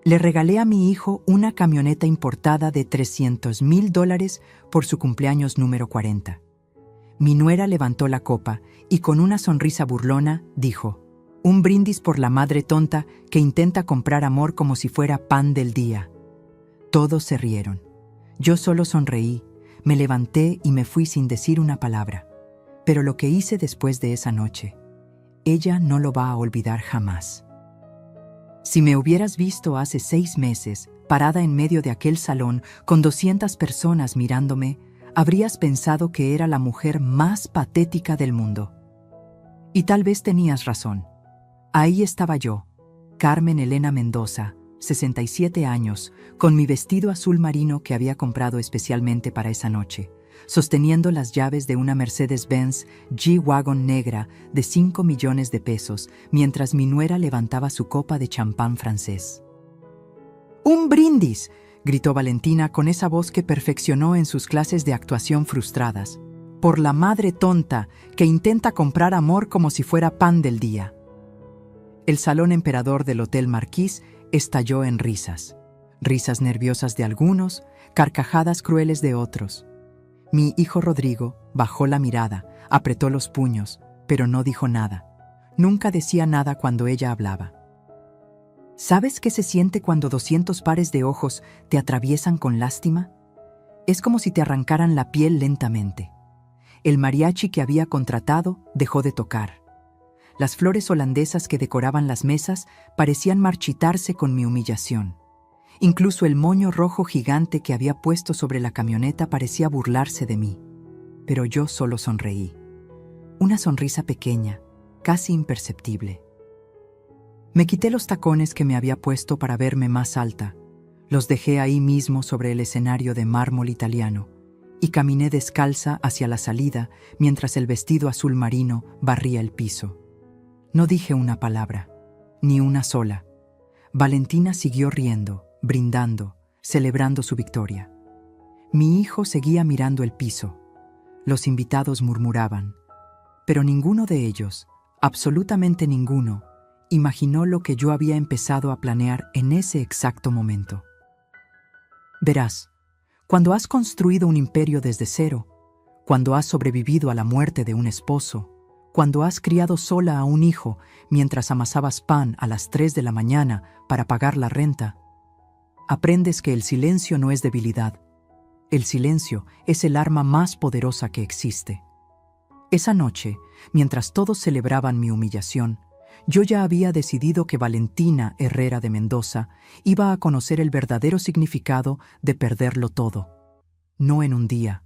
Le regalé a mi hijo una camioneta importada de $300,000 por su cumpleaños número 40. Mi nuera levantó la copa y con una sonrisa burlona dijo: un brindis por la madre tonta que intenta comprar amor como si fuera pan del día. Todos se rieron. Yo solo sonreí, me levanté y me fui sin decir una palabra. Pero lo que hice después de esa noche, ella no lo va a olvidar jamás. Si me hubieras visto hace 6 meses, parada en medio de aquel salón con 200 personas mirándome, habrías pensado que era la mujer más patética del mundo. Y tal vez tenías razón. Ahí estaba yo, Carmen Elena Mendoza, 67 años, con mi vestido azul marino que había comprado especialmente para esa noche, sosteniendo las llaves de una Mercedes-Benz G-Wagon negra de 5 millones de pesos, mientras mi nuera levantaba su copa de champán francés. ¡Un brindis!, gritó Valentina con esa voz que perfeccionó en sus clases de actuación frustradas. Por la madre tonta que intenta comprar amor como si fuera pan del día. El salón emperador del Hotel Marquis estalló en risas. Risas nerviosas de algunos, carcajadas crueles de otros. Mi hijo Rodrigo bajó la mirada, apretó los puños, pero no dijo nada. Nunca decía nada cuando ella hablaba. ¿Sabes qué se siente cuando 200 pares de ojos te atraviesan con lástima? Es como si te arrancaran la piel lentamente. El mariachi que había contratado dejó de tocar. Las flores holandesas que decoraban las mesas parecían marchitarse con mi humillación. Incluso el moño rojo gigante que había puesto sobre la camioneta parecía burlarse de mí. Pero yo solo sonreí. Una sonrisa pequeña, casi imperceptible. Me quité los tacones que me había puesto para verme más alta. Los dejé ahí mismo sobre el escenario de mármol italiano y caminé descalza hacia la salida mientras el vestido azul marino barría el piso. No dije una palabra, ni una sola. Valentina siguió riendo, brindando, celebrando su victoria. Mi hijo seguía mirando el piso. Los invitados murmuraban, pero ninguno de ellos, absolutamente ninguno, imaginó lo que yo había empezado a planear en ese exacto momento. Verás, cuando has construido un imperio desde cero, cuando has sobrevivido a la muerte de un esposo, cuando has criado sola a un hijo mientras amasabas pan a las 3 de la mañana para pagar la renta, aprendes que el silencio no es debilidad. El silencio es el arma más poderosa que existe. Esa noche, mientras todos celebraban mi humillación, yo ya había decidido que Valentina Herrera de Mendoza iba a conocer el verdadero significado de perderlo todo. No en un día,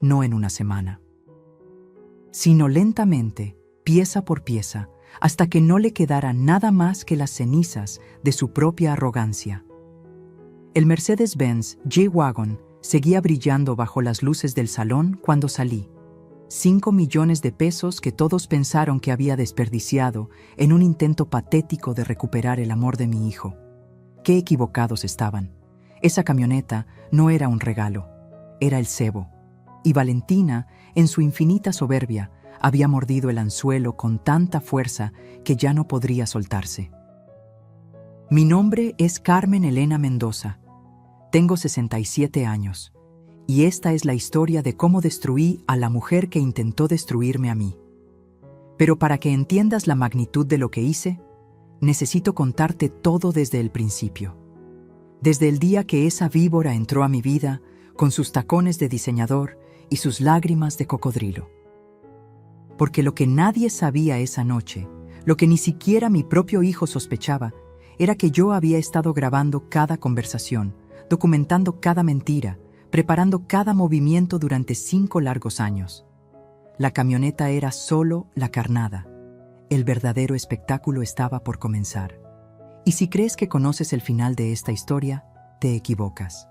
no en una semana, sino lentamente, pieza por pieza, hasta que no le quedara nada más que las cenizas de su propia arrogancia. El Mercedes-Benz G-Wagon seguía brillando bajo las luces del salón cuando salí. 5 millones de pesos que todos pensaron que había desperdiciado en un intento patético de recuperar el amor de mi hijo. Qué equivocados estaban. Esa camioneta no era un regalo, era el cebo. Y Valentina, en su infinita soberbia, había mordido el anzuelo con tanta fuerza que ya no podría soltarse. Mi nombre es Carmen Elena Mendoza. Tengo 67 años. Y esta es la historia de cómo destruí a la mujer que intentó destruirme a mí. Pero para que entiendas la magnitud de lo que hice, necesito contarte todo desde el principio. Desde el día que esa víbora entró a mi vida, con sus tacones de diseñador y sus lágrimas de cocodrilo. Porque lo que nadie sabía esa noche, lo que ni siquiera mi propio hijo sospechaba, era que yo había estado grabando cada conversación, documentando cada mentira, preparando cada movimiento durante 5 largos años. La camioneta era solo la carnada. El verdadero espectáculo estaba por comenzar. Y si crees que conoces el final de esta historia, te equivocas.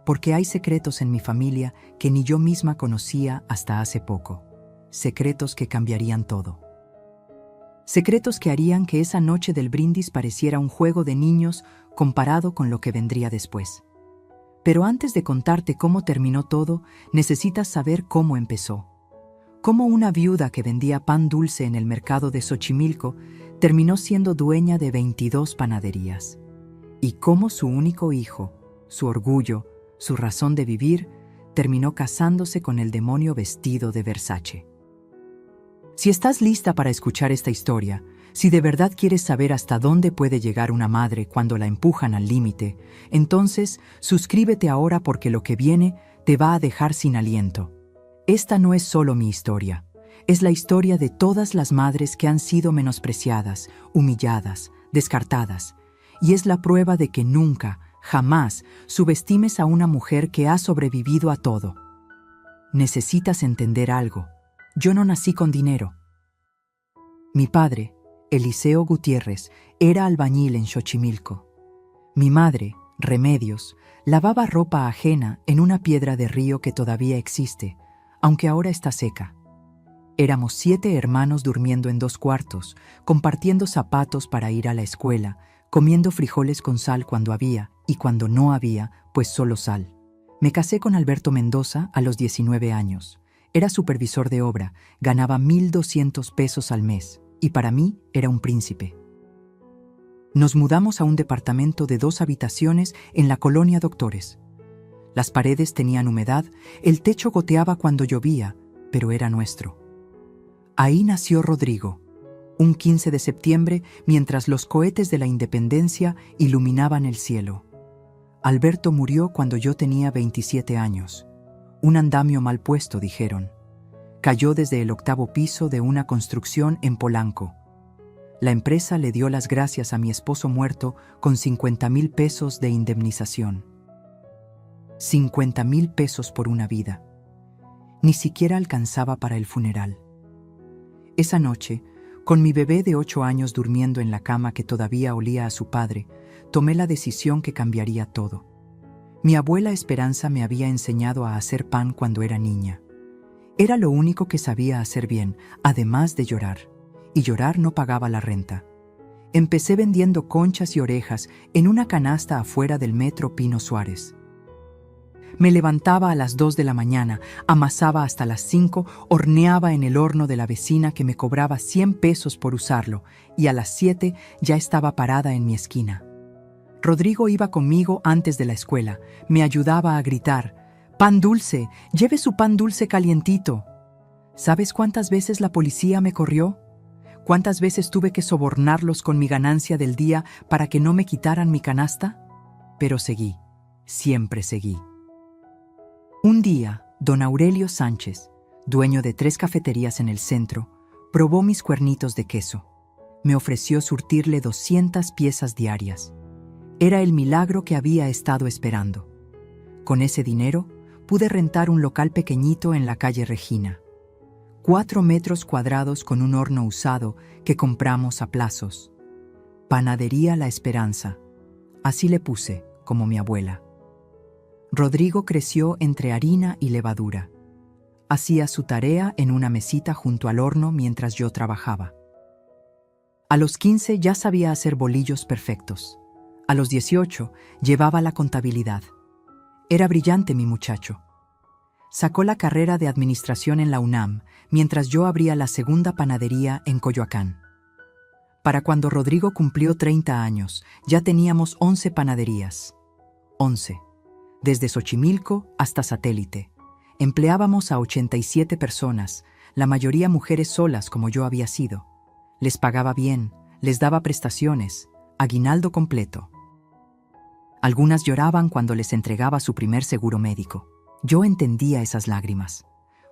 Porque hay secretos en mi familia que ni yo misma conocía hasta hace poco. Secretos que cambiarían todo. Secretos que harían que esa noche del brindis pareciera un juego de niños comparado con lo que vendría después. Pero antes de contarte cómo terminó todo, necesitas saber cómo empezó. Cómo una viuda que vendía pan dulce en el mercado de Xochimilco terminó siendo dueña de 22 panaderías. y cómo su único hijo, su orgullo, su razón de vivir, terminó casándose con el demonio vestido de Versace. Si estás lista para escuchar esta historia, si de verdad quieres saber hasta dónde puede llegar una madre cuando la empujan al límite, entonces suscríbete ahora porque lo que viene te va a dejar sin aliento. Esta no es solo mi historia, es la historia de todas las madres que han sido menospreciadas, humilladas, descartadas, y es la prueba de que nunca, jamás subestimes a una mujer que ha sobrevivido a todo. Necesitas entender algo. Yo no nací con dinero. Mi padre, Eliseo Gutiérrez, era albañil en Xochimilco. Mi madre, Remedios, lavaba ropa ajena en una piedra de río que todavía existe, aunque ahora está seca. Éramos 7 hermanos durmiendo en 2 cuartos, compartiendo zapatos para ir a la escuela, comiendo frijoles con sal cuando había, y cuando no había, pues solo sal. Me casé con Alberto Mendoza a los 19 años. Era supervisor de obra, ganaba 1,200 pesos al mes, y para mí era un príncipe. Nos mudamos a un departamento de 2 habitaciones en la colonia Doctores. Las paredes tenían humedad, el techo goteaba cuando llovía, pero era nuestro. Ahí nació Rodrigo, un 15 de septiembre, mientras los cohetes de la Independencia iluminaban el cielo. Alberto murió cuando yo tenía 27 años. Un andamio mal puesto, dijeron. Cayó desde el 8º piso de una construcción en Polanco. La empresa le dio las gracias a mi esposo muerto con 50,000 pesos de indemnización. 50,000 pesos por una vida. Ni siquiera alcanzaba para el funeral. Esa noche, con mi bebé de 8 años durmiendo en la cama que todavía olía a su padre, tomé la decisión que cambiaría todo. Mi abuela Esperanza me había enseñado a hacer pan cuando era niña. Era lo único que sabía hacer bien, además de llorar. Y llorar no pagaba la renta. Empecé vendiendo conchas y orejas en una canasta afuera del metro Pino Suárez. Me levantaba a las 2 de la mañana, amasaba hasta las 5, horneaba en el horno de la vecina que me cobraba 100 pesos por usarlo, y a las 7 ya estaba parada en mi esquina. Rodrigo iba conmigo antes de la escuela, me ayudaba a gritar: «¡Pan dulce! ¡Lleve su pan dulce calientito!». ¿Sabes cuántas veces la policía me corrió? ¿Cuántas veces tuve que sobornarlos con mi ganancia del día para que no me quitaran mi canasta? Pero seguí, siempre seguí. Un día, don Aurelio Sánchez, dueño de 3 cafeterías en el centro, probó mis cuernitos de queso. Me ofreció surtirle 200 piezas diarias. Era el milagro que había estado esperando. Con ese dinero, pude rentar un local pequeñito en la calle Regina. 4 metros cuadrados con un horno usado que compramos a plazos. Panadería La Esperanza. Así le puse, como mi abuela. Rodrigo creció entre harina y levadura. Hacía su tarea en una mesita junto al horno mientras yo trabajaba. A los 15 ya sabía hacer bolillos perfectos. A los 18 llevaba la contabilidad. Era brillante mi muchacho. Sacó la carrera de administración en la UNAM, mientras yo abría la segunda panadería en Coyoacán. Para cuando Rodrigo cumplió 30 años, ya teníamos 11 panaderías. 11. Desde Xochimilco hasta Satélite. Empleábamos a 87 personas, la mayoría mujeres solas como yo había sido. Les pagaba bien, les daba prestaciones, aguinaldo completo. Algunas lloraban cuando les entregaba su primer seguro médico. Yo entendía esas lágrimas.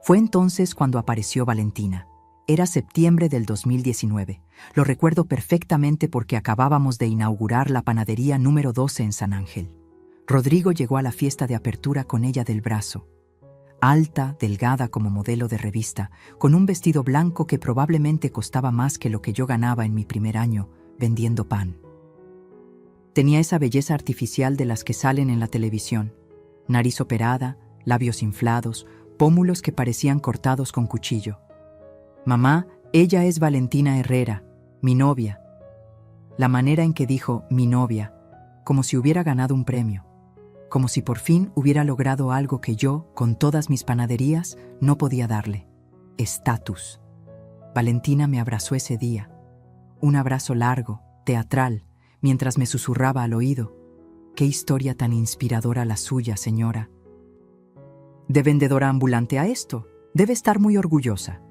Fue entonces cuando apareció Valentina. Era septiembre del 2019. Lo recuerdo perfectamente porque acabábamos de inaugurar la panadería número 12 en San Ángel. Rodrigo llegó a la fiesta de apertura con ella del brazo. Alta, delgada como modelo de revista, con un vestido blanco que probablemente costaba más que lo que yo ganaba en mi primer año vendiendo pan. Tenía esa belleza artificial de las que salen en la televisión. Nariz operada, labios inflados, pómulos que parecían cortados con cuchillo. «Mamá, ella es Valentina Herrera, mi novia». La manera en que dijo «mi novia», como si hubiera ganado un premio, como si por fin hubiera logrado algo que yo, con todas mis panaderías, no podía darle: estatus. Valentina me abrazó ese día. Un abrazo largo, teatral, mientras me susurraba al oído: «Qué historia tan inspiradora la suya, señora». De vendedora ambulante a esto, debe estar muy orgullosa.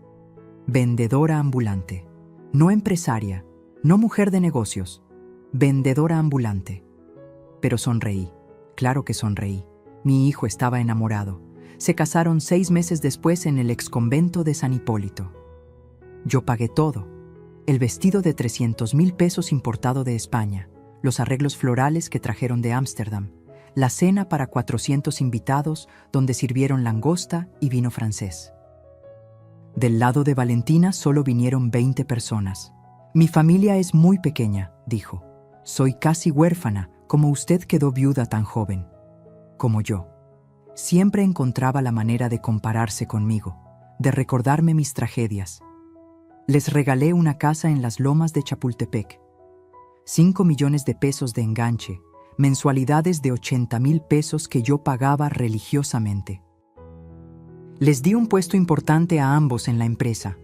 Vendedora ambulante, no empresaria, no mujer de negocios, vendedora ambulante. Pero sonreí, claro que sonreí. Mi hijo estaba enamorado. Se casaron 6 meses después en el exconvento de San Hipólito. Yo pagué todo: el vestido de 300,000 pesos importado de España, los arreglos florales que trajeron de Ámsterdam, la cena para 400 invitados donde sirvieron langosta y vino francés. Del lado de Valentina solo vinieron 20 personas. «Mi familia es muy pequeña», dijo. «Soy casi huérfana, como usted quedó viuda tan joven». Como yo. Siempre encontraba la manera de compararse conmigo, de recordarme mis tragedias. Les regalé una casa en las lomas de Chapultepec. 5 millones de pesos de enganche, mensualidades de 80,000 pesos que yo pagaba religiosamente. Les di un puesto importante a ambos en la empresa.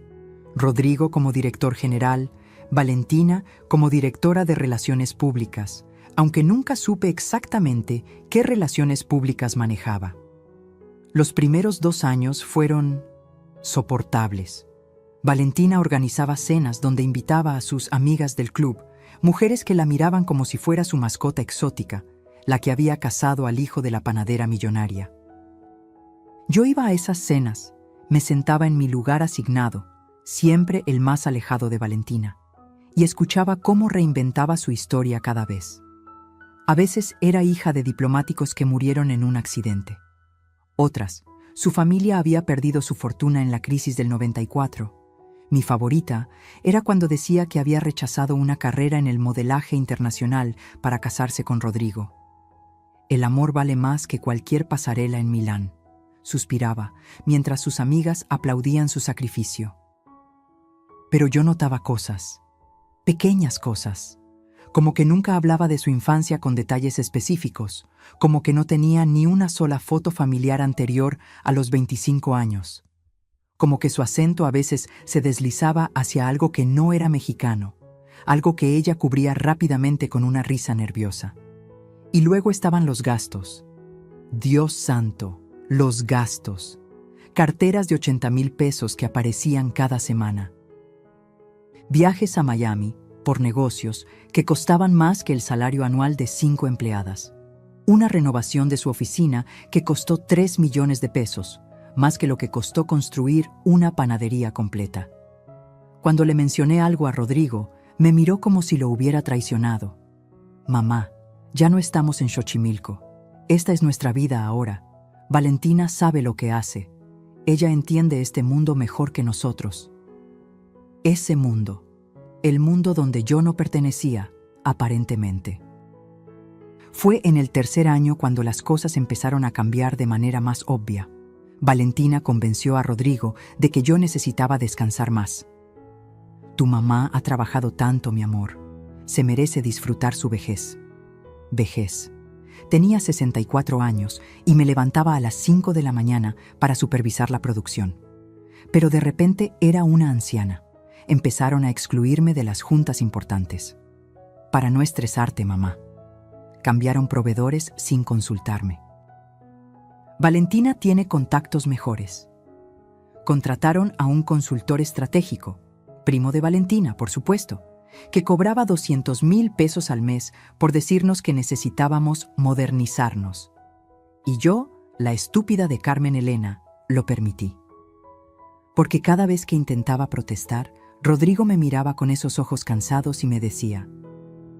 Rodrigo como director general, Valentina como directora de Relaciones Públicas, aunque nunca supe exactamente qué relaciones públicas manejaba. Los primeros 2 años fueron soportables. Valentina organizaba cenas donde invitaba a sus amigas del club, mujeres que la miraban como si fuera su mascota exótica, la que había casado al hijo de la panadera millonaria. Yo iba a esas cenas, me sentaba en mi lugar asignado, siempre el más alejado de Valentina, y escuchaba cómo reinventaba su historia cada vez. A veces era hija de diplomáticos que murieron en un accidente. Otras, su familia había perdido su fortuna en la crisis del 94. Mi favorita era cuando decía que había rechazado una carrera en el modelaje internacional para casarse con Rodrigo. «El amor vale más que cualquier pasarela en Milán», suspiraba, mientras sus amigas aplaudían su sacrificio. Pero yo notaba cosas, pequeñas cosas, como que nunca hablaba de su infancia con detalles específicos, como que no tenía ni una sola foto familiar anterior a los 25 años, como que su acento a veces se deslizaba hacia algo que no era mexicano, algo que ella cubría rápidamente con una risa nerviosa. Y luego estaban los gastos. Dios santo, los gastos. Carteras de 80,000 pesos que aparecían cada semana. Viajes a Miami, por negocios, que costaban más que el salario anual de 5 empleadas. Una renovación de su oficina que costó 3 millones de pesos, más que lo que costó construir una panadería completa. Cuando le mencioné algo a Rodrigo, me miró como si lo hubiera traicionado. «Mamá, ya no estamos en Xochimilco. Esta es nuestra vida ahora. Valentina sabe lo que hace. Ella entiende este mundo mejor que nosotros». Ese mundo, el mundo donde yo no pertenecía, aparentemente. Fue en el 3er año cuando las cosas empezaron a cambiar de manera más obvia. Valentina convenció a Rodrigo de que yo necesitaba descansar más. «Tu mamá ha trabajado tanto, mi amor. Se merece disfrutar su vejez». Vejez. Tenía 64 años y me levantaba a las 5 de la mañana para supervisar la producción. Pero de repente era una anciana. Empezaron a excluirme de las juntas importantes. «Para no estresarte, mamá». Cambiaron proveedores sin consultarme. Valentina tiene contactos mejores. Contrataron a un consultor estratégico, primo de Valentina, por supuesto, que cobraba 200,000 pesos al mes por decirnos que necesitábamos modernizarnos. Y yo, la estúpida de Carmen Elena, lo permití. Porque cada vez que intentaba protestar, Rodrigo me miraba con esos ojos cansados y me decía: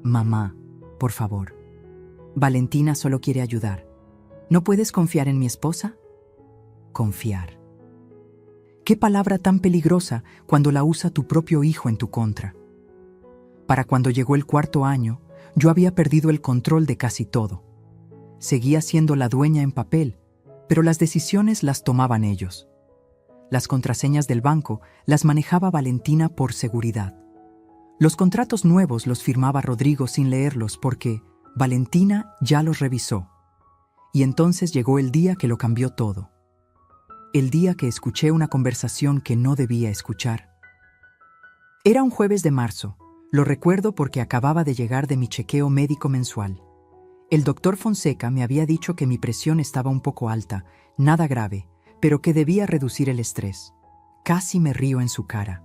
«Mamá, por favor. Valentina solo quiere ayudar. ¿No puedes confiar en mi esposa?» Confiar. Qué palabra tan peligrosa cuando la usa tu propio hijo en tu contra. Para cuando llegó el 4.º año, yo había perdido el control de casi todo. Seguía siendo la dueña en papel, pero las decisiones las tomaban ellos. Las contraseñas del banco las manejaba Valentina por seguridad. Los contratos nuevos los firmaba Rodrigo sin leerlos porque Valentina ya los revisó. Y entonces llegó el día que lo cambió todo. El día que escuché una conversación que no debía escuchar. Era un jueves de marzo. Lo recuerdo porque acababa de llegar de mi chequeo médico mensual. El doctor Fonseca me había dicho que mi presión estaba un poco alta, nada grave, pero que debía reducir el estrés. Casi me río en su cara.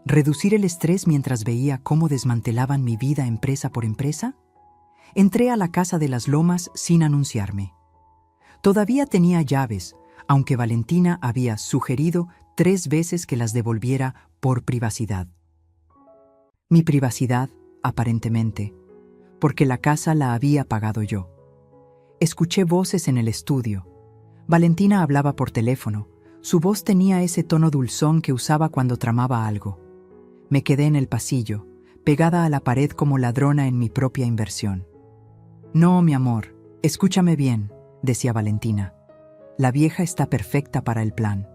¿Reducir el estrés mientras veía cómo desmantelaban mi vida empresa por empresa? Entré a la Casa de las Lomas sin anunciarme. Todavía tenía llaves, aunque Valentina había sugerido 3 veces que las devolviera por privacidad. Mi privacidad, aparentemente, porque la casa la había pagado yo. Escuché voces en el estudio. Valentina hablaba por teléfono. Su voz tenía ese tono dulzón que usaba cuando tramaba algo. Me quedé en el pasillo, pegada a la pared como ladrona en mi propia inversión. «No, mi amor, escúchame bien», decía Valentina. «La vieja está perfecta para el plan.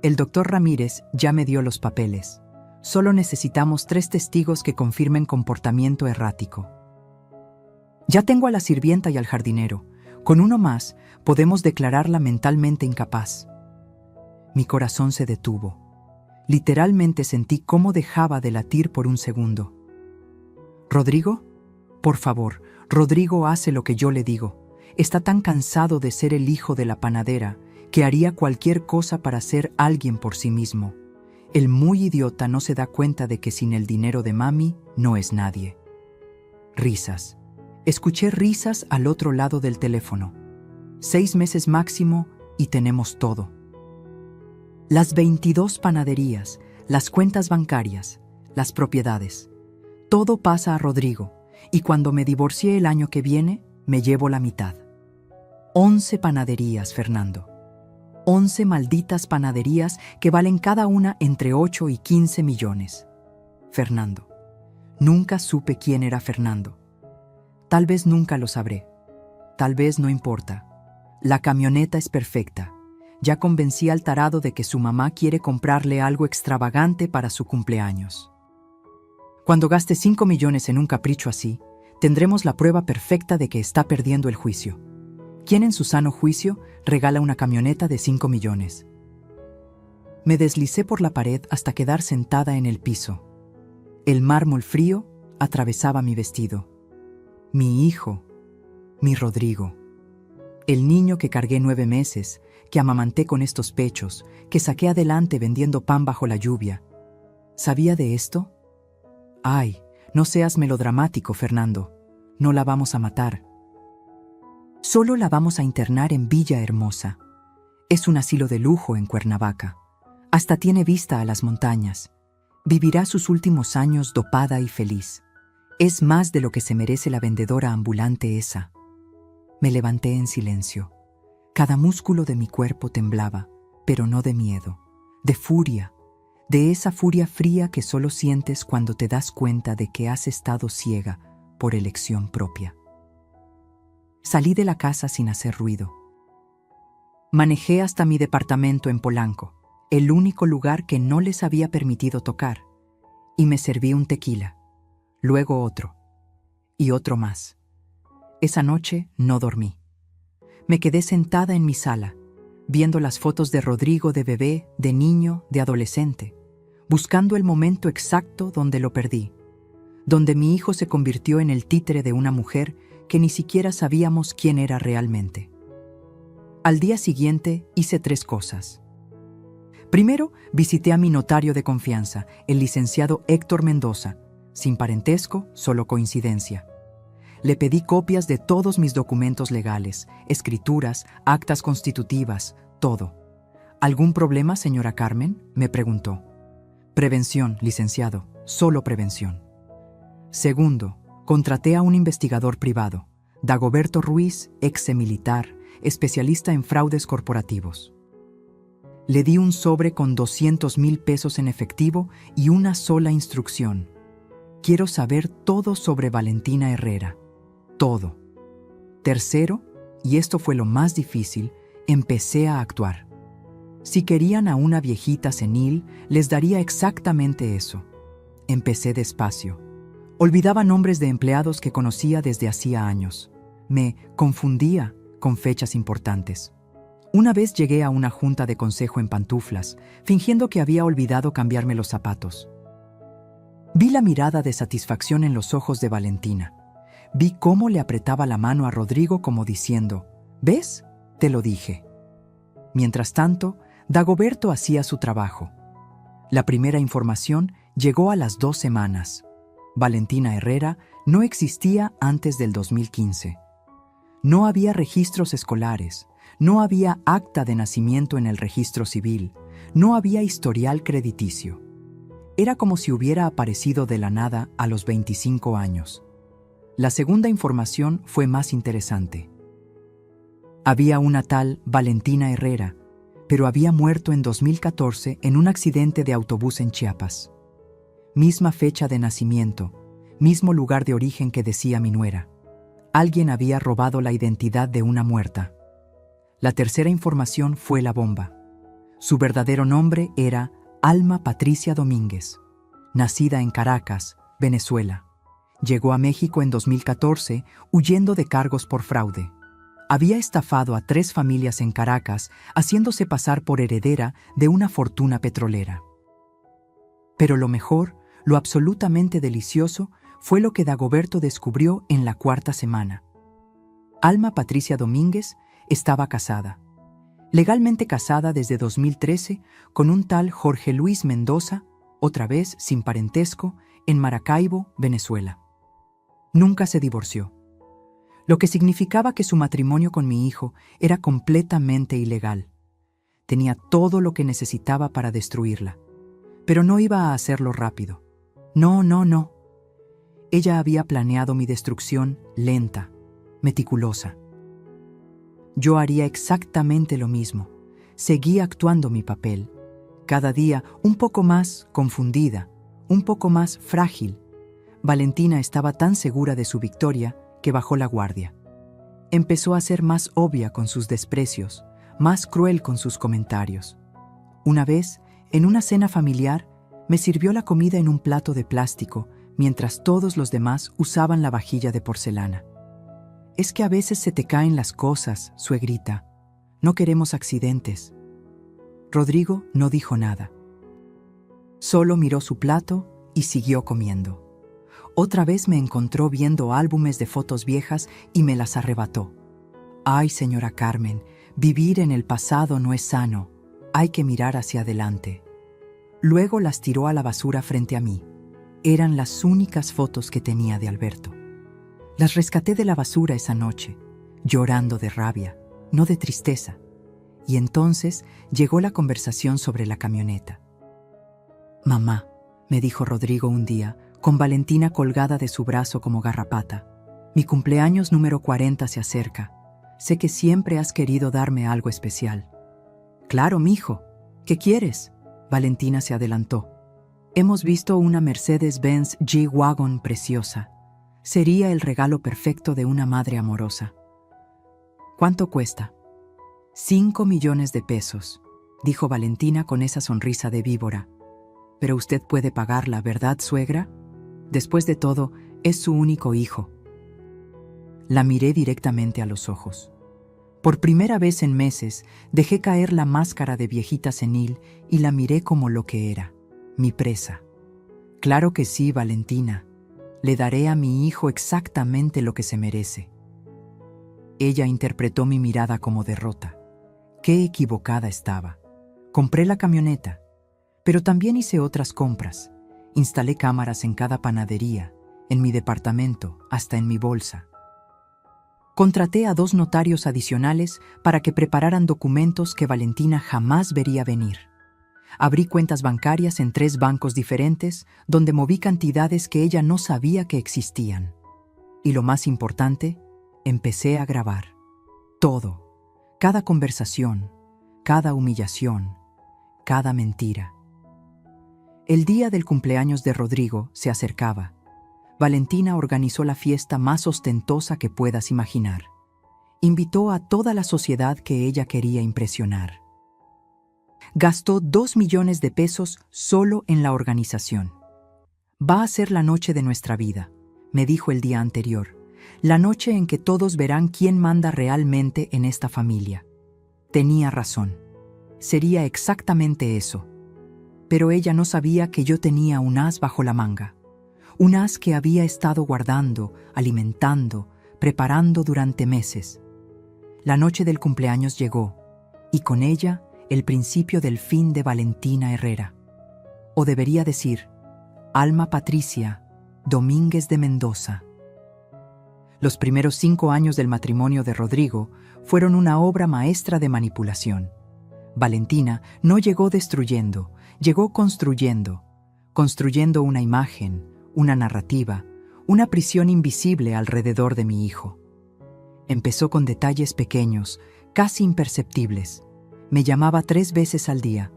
El doctor Ramírez ya me dio los papeles. Solo necesitamos 3 testigos que confirmen comportamiento errático. Ya tengo a la sirvienta y al jardinero. Con uno más, podemos declararla mentalmente incapaz». Mi corazón se detuvo. Literalmente sentí cómo dejaba de latir por un segundo. «¿Rodrigo? Por favor, Rodrigo hace lo que yo le digo. Está tan cansado de ser el hijo de la panadera que haría cualquier cosa para ser alguien por sí mismo. El muy idiota no se da cuenta de que sin el dinero de mami no es nadie». Risas. Escuché risas al otro lado del teléfono. 6 meses máximo y tenemos todo. Las 22 panaderías, las cuentas bancarias, las propiedades. Todo pasa a Rodrigo, y cuando me divorcié el año que viene, me llevo la mitad. 11 panaderías, Fernando. 11 malditas panaderías que valen cada una entre 8 y 15 millones. Fernando. Nunca supe quién era Fernando. Tal vez nunca lo sabré. Tal vez no importa. La camioneta es perfecta. Ya convencí al tarado de que su mamá quiere comprarle algo extravagante para su cumpleaños. Cuando gaste 5 millones en un capricho así, tendremos la prueba perfecta de que está perdiendo el juicio. ¿Quién en su sano juicio regala una camioneta de 5 millones? Me deslicé por la pared hasta quedar sentada en el piso. El mármol frío atravesaba mi vestido. Mi hijo, mi Rodrigo. El niño que cargué 9 meses, que amamanté con estos pechos, que saqué adelante vendiendo pan bajo la lluvia. ¿Sabía de esto? Ay, no seas melodramático, Fernando. No la vamos a matar. Solo la vamos a internar en Villa Hermosa. Es un asilo de lujo en Cuernavaca. Hasta tiene vista a las montañas. Vivirá sus últimos años dopada y feliz. Es más de lo que se merece la vendedora ambulante esa. Me levanté en silencio. Cada músculo de mi cuerpo temblaba, pero no de miedo, de furia, de esa furia fría que solo sientes cuando te das cuenta de que has estado ciega por elección propia. Salí de la casa sin hacer ruido. Manejé hasta mi departamento en Polanco, el único lugar que no les había permitido tocar, y me serví un tequila, luego otro, y otro más. Esa noche no dormí. Me quedé sentada en mi sala, viendo las fotos de Rodrigo de bebé, de niño, de adolescente, buscando el momento exacto donde lo perdí, donde mi hijo se convirtió en el títere de una mujer que ni siquiera sabíamos quién era realmente. Al día siguiente hice 3 cosas. Primero, visité a mi notario de confianza, el licenciado Héctor Mendoza, sin parentesco, solo coincidencia. Le pedí copias de todos mis documentos legales, escrituras, actas constitutivas, todo. ¿Algún problema, señora Carmen?, me preguntó. Prevención, licenciado, solo prevención. Segundo, contraté a un investigador privado, Dagoberto Ruiz, ex-militar, especialista en fraudes corporativos. Le di un sobre con 200,000 pesos en efectivo y una sola instrucción. Quiero saber todo sobre Valentina Herrera. Todo. Tercero, y esto fue lo más difícil, empecé a actuar. Si querían a una viejita senil, les daría exactamente eso. Empecé despacio. Olvidaba nombres de empleados que conocía desde hacía años. Me confundía con fechas importantes. Una vez llegué a una junta de consejo en pantuflas, fingiendo que había olvidado cambiarme los zapatos. Vi la mirada de satisfacción en los ojos de Valentina. Vi cómo le apretaba la mano a Rodrigo como diciendo, ¿ves? Te lo dije. Mientras tanto, Dagoberto hacía su trabajo. La primera información llegó a las 2 semanas. Valentina Herrera no existía antes del 2015. No había registros escolares, no había acta de nacimiento en el registro civil, no había historial crediticio. Era como si hubiera aparecido de la nada a los 25 años. La segunda información fue más interesante. Había una tal Valentina Herrera, pero había muerto en 2014 en un accidente de autobús en Chiapas. Misma fecha de nacimiento, mismo lugar de origen que decía mi nuera. Alguien había robado la identidad de una muerta. La tercera información fue la bomba. Su verdadero nombre era Alma Patricia Domínguez, nacida en Caracas, Venezuela. Llegó a México en 2014 huyendo de cargos por fraude. Había estafado a 3 familias en Caracas, haciéndose pasar por heredera de una fortuna petrolera. Pero lo mejor, lo absolutamente delicioso, fue lo que Dagoberto descubrió en la 4ª semana. Alma Patricia Domínguez estaba casada. Legalmente casada desde 2013 con un tal Jorge Luis Mendoza, otra vez sin parentesco, en Maracaibo, Venezuela. Nunca se divorció, lo que significaba que su matrimonio con mi hijo era completamente ilegal. Tenía todo lo que necesitaba para destruirla, pero no iba a hacerlo rápido. No. Ella había planeado mi destrucción lenta, meticulosa. Yo haría exactamente lo mismo. Seguía actuando mi papel, cada día un poco más confundida, un poco más frágil. Valentina estaba tan segura de su victoria que bajó la guardia. Empezó a ser más obvia con sus desprecios, más cruel con sus comentarios. Una vez, en una cena familiar, me sirvió la comida en un plato de plástico, mientras todos los demás usaban la vajilla de porcelana. Es que a veces se te caen las cosas, suegrita. No queremos accidentes. Rodrigo no dijo nada. Solo miró su plato y siguió comiendo. Otra vez me encontró viendo álbumes de fotos viejas y me las arrebató. Ay, señora Carmen, vivir en el pasado no es sano. Hay que mirar hacia adelante. Luego las tiró a la basura frente a mí. Eran las únicas fotos que tenía de Alberto. Las rescaté de la basura esa noche, llorando de rabia, no de tristeza. Y entonces llegó la conversación sobre la camioneta. Mamá, me dijo Rodrigo un día, con Valentina colgada de su brazo como garrapata. Mi cumpleaños número 40 se acerca. Sé que siempre has querido darme algo especial. Claro, mijo. ¿Qué quieres? Valentina se adelantó. Hemos visto una Mercedes-Benz G-Wagon preciosa. Sería el regalo perfecto de una madre amorosa. ¿Cuánto cuesta? 5 millones de pesos, dijo Valentina con esa sonrisa de víbora. Pero usted puede pagarla, ¿verdad, suegra? Después de todo, es su único hijo. La miré directamente a los ojos. Por primera vez en meses, dejé caer la máscara de viejita senil y la miré como lo que era, mi presa. Claro que sí, Valentina. Le daré a mi hijo exactamente lo que se merece. Ella interpretó mi mirada como derrota. Qué equivocada estaba. Compré la camioneta, pero también hice otras compras. Instalé cámaras en cada panadería, en mi departamento, hasta en mi bolsa. Contraté a 2 notarios adicionales para que prepararan documentos que Valentina jamás vería venir. Abrí cuentas bancarias en 3 bancos diferentes, donde moví cantidades que ella no sabía que existían. Y lo más importante, empecé a grabar. Todo. Cada conversación, cada humillación, cada mentira. El día del cumpleaños de Rodrigo se acercaba. Valentina organizó la fiesta más ostentosa que puedas imaginar. Invitó a toda la sociedad que ella quería impresionar. Gastó 2 millones de pesos solo en la organización. Va a ser la noche de nuestra vida, me dijo el día anterior. La noche en que todos verán quién manda realmente en esta familia. Tenía razón. Sería exactamente eso. Pero ella no sabía que yo tenía un as bajo la manga. un as que había estado guardando, alimentando, preparando durante meses. La noche del cumpleaños llegó, y con ella el principio del fin de Valentina Herrera. O debería decir, Alma Patricia Domínguez de Mendoza. Los primeros 5 años del matrimonio de Rodrigo fueron una obra maestra de manipulación. Valentina no llegó destruyendo, llegó construyendo una imagen, una narrativa, una prisión invisible alrededor de mi hijo. Empezó con detalles pequeños, casi imperceptibles. Me llamaba 3 veces al día.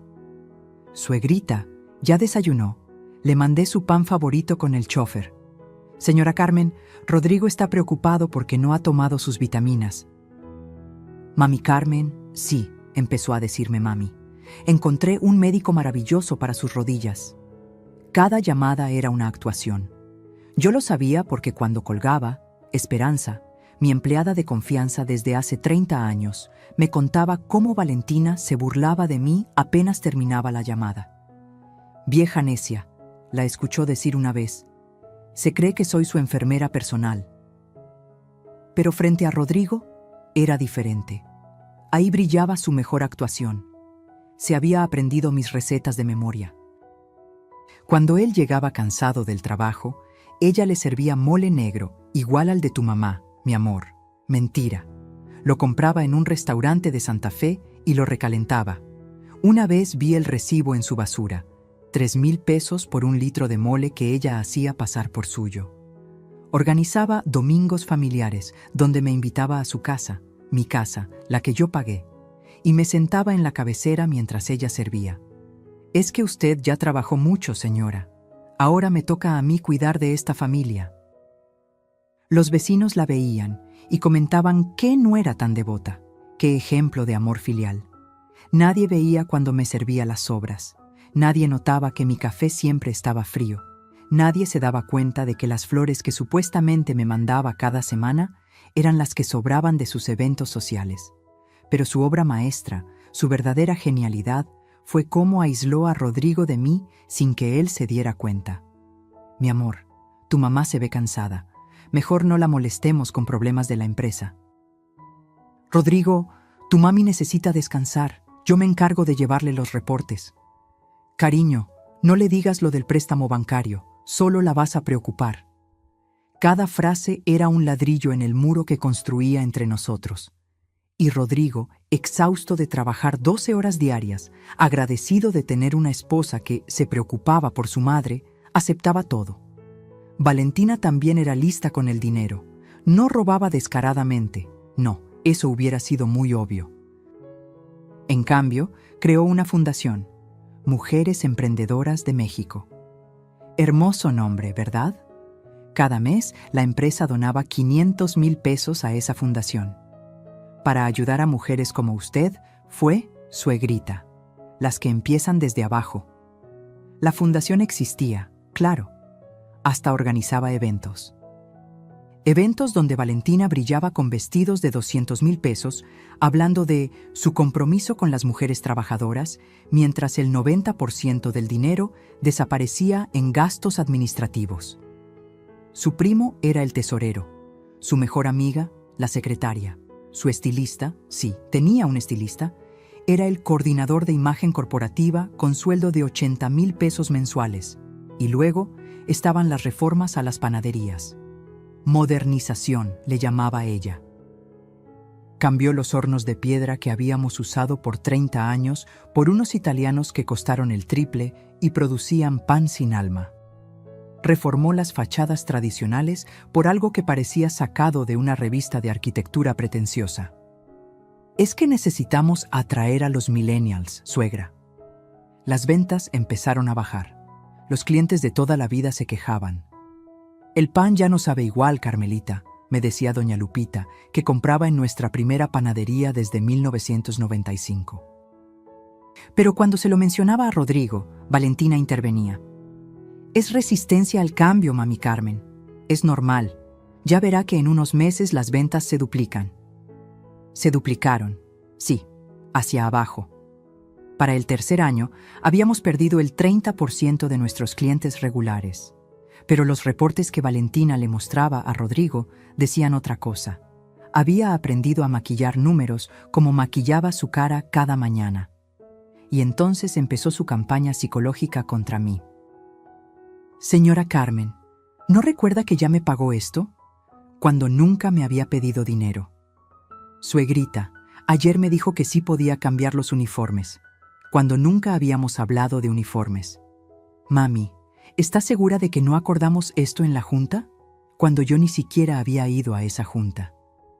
Suegrita, ¿ya desayunó? Le mandé su pan favorito con el chofer. Señora Carmen, Rodrigo está preocupado porque no ha tomado sus vitaminas. Mami Carmen, sí, empezó a decirme mami. Encontré un médico maravilloso para sus rodillas. Cada llamada era una actuación. Yo lo sabía porque cuando colgaba, Esperanza, mi empleada de confianza desde hace 30 años, me contaba cómo Valentina se burlaba de mí apenas terminaba la llamada. Vieja necia, la escuchó decir una vez. Se cree que soy su enfermera personal. Pero frente a Rodrigo, era diferente. Ahí brillaba su mejor actuación. Se había aprendido mis recetas de memoria. Cuando él llegaba cansado del trabajo, ella le servía mole negro, igual al de tu mamá, mi amor. Mentira. Lo compraba en un restaurante de Santa Fe y lo recalentaba. Una vez vi el recibo en su basura. 3,000 pesos por 1 litro de mole que ella hacía pasar por suyo. Organizaba domingos familiares donde me invitaba a su casa, mi casa, la que yo pagué, y me sentaba en la cabecera mientras ella servía. Es que usted ya trabajó mucho, señora. Ahora me toca a mí cuidar de esta familia. Los vecinos la veían y comentaban que no era tan devota, qué ejemplo de amor filial. Nadie veía cuando me servía las sobras. Nadie notaba que mi café siempre estaba frío. Nadie se daba cuenta de que las flores que supuestamente me mandaba cada semana eran las que sobraban de sus eventos sociales. Pero su obra maestra, su verdadera genialidad, fue cómo aisló a Rodrigo de mí sin que él se diera cuenta. Mi amor, tu mamá se ve cansada. Mejor no la molestemos con problemas de la empresa. Rodrigo, tu mami necesita descansar. Yo me encargo de llevarle los reportes. Cariño, no le digas lo del préstamo bancario, solo la vas a preocupar. Cada frase era un ladrillo en el muro que construía entre nosotros. Y Rodrigo, exhausto de trabajar 12 horas diarias, agradecido de tener una esposa que se preocupaba por su madre, aceptaba todo. Valentina también era lista con el dinero. No robaba descaradamente. No, eso hubiera sido muy obvio. En cambio, creó una fundación, Mujeres Emprendedoras de México. Hermoso nombre, ¿verdad? Cada mes, la empresa donaba 500,000 pesos a esa fundación. Para ayudar a mujeres como usted, fue Suegrita, las que empiezan desde abajo. La fundación existía, claro. Hasta organizaba eventos. Eventos donde Valentina brillaba con vestidos de 200,000 pesos, hablando de su compromiso con las mujeres trabajadoras, mientras el 90% del dinero desaparecía en gastos administrativos. Su primo era el tesorero, su mejor amiga, la secretaria, su estilista, sí, tenía un estilista, era el coordinador de imagen corporativa con sueldo de 80,000 pesos mensuales, y luego estaban las reformas a las panaderías. Modernización, le llamaba ella. Cambió los hornos de piedra que habíamos usado por 30 años por unos italianos que costaron el triple y producían pan sin alma. Reformó las fachadas tradicionales por algo que parecía sacado de una revista de arquitectura pretenciosa. Es que necesitamos atraer a los millennials, suegra. Las ventas empezaron a bajar. Los clientes de toda la vida se quejaban. El pan ya no sabe igual, Carmelita, me decía doña Lupita, que compraba en nuestra primera panadería desde 1995. Pero cuando se lo mencionaba a Rodrigo, Valentina intervenía. Es resistencia al cambio, mami Carmen. Es normal. Ya verá que en unos meses las ventas se duplican. Se duplicaron, sí, hacia abajo. Para el tercer año, habíamos perdido el 30% de nuestros clientes regulares. Pero los reportes que Valentina le mostraba a Rodrigo decían otra cosa. Había aprendido a maquillar números como maquillaba su cara cada mañana. Y entonces empezó su campaña psicológica contra mí. Señora Carmen, ¿no recuerda que ya me pagó esto? Cuando nunca me había pedido dinero. Suegrita, ayer me dijo que sí podía cambiar los uniformes, cuando nunca habíamos hablado de uniformes. Mami, ¿estás segura de que no acordamos esto en la junta? Cuando yo ni siquiera había ido a esa junta.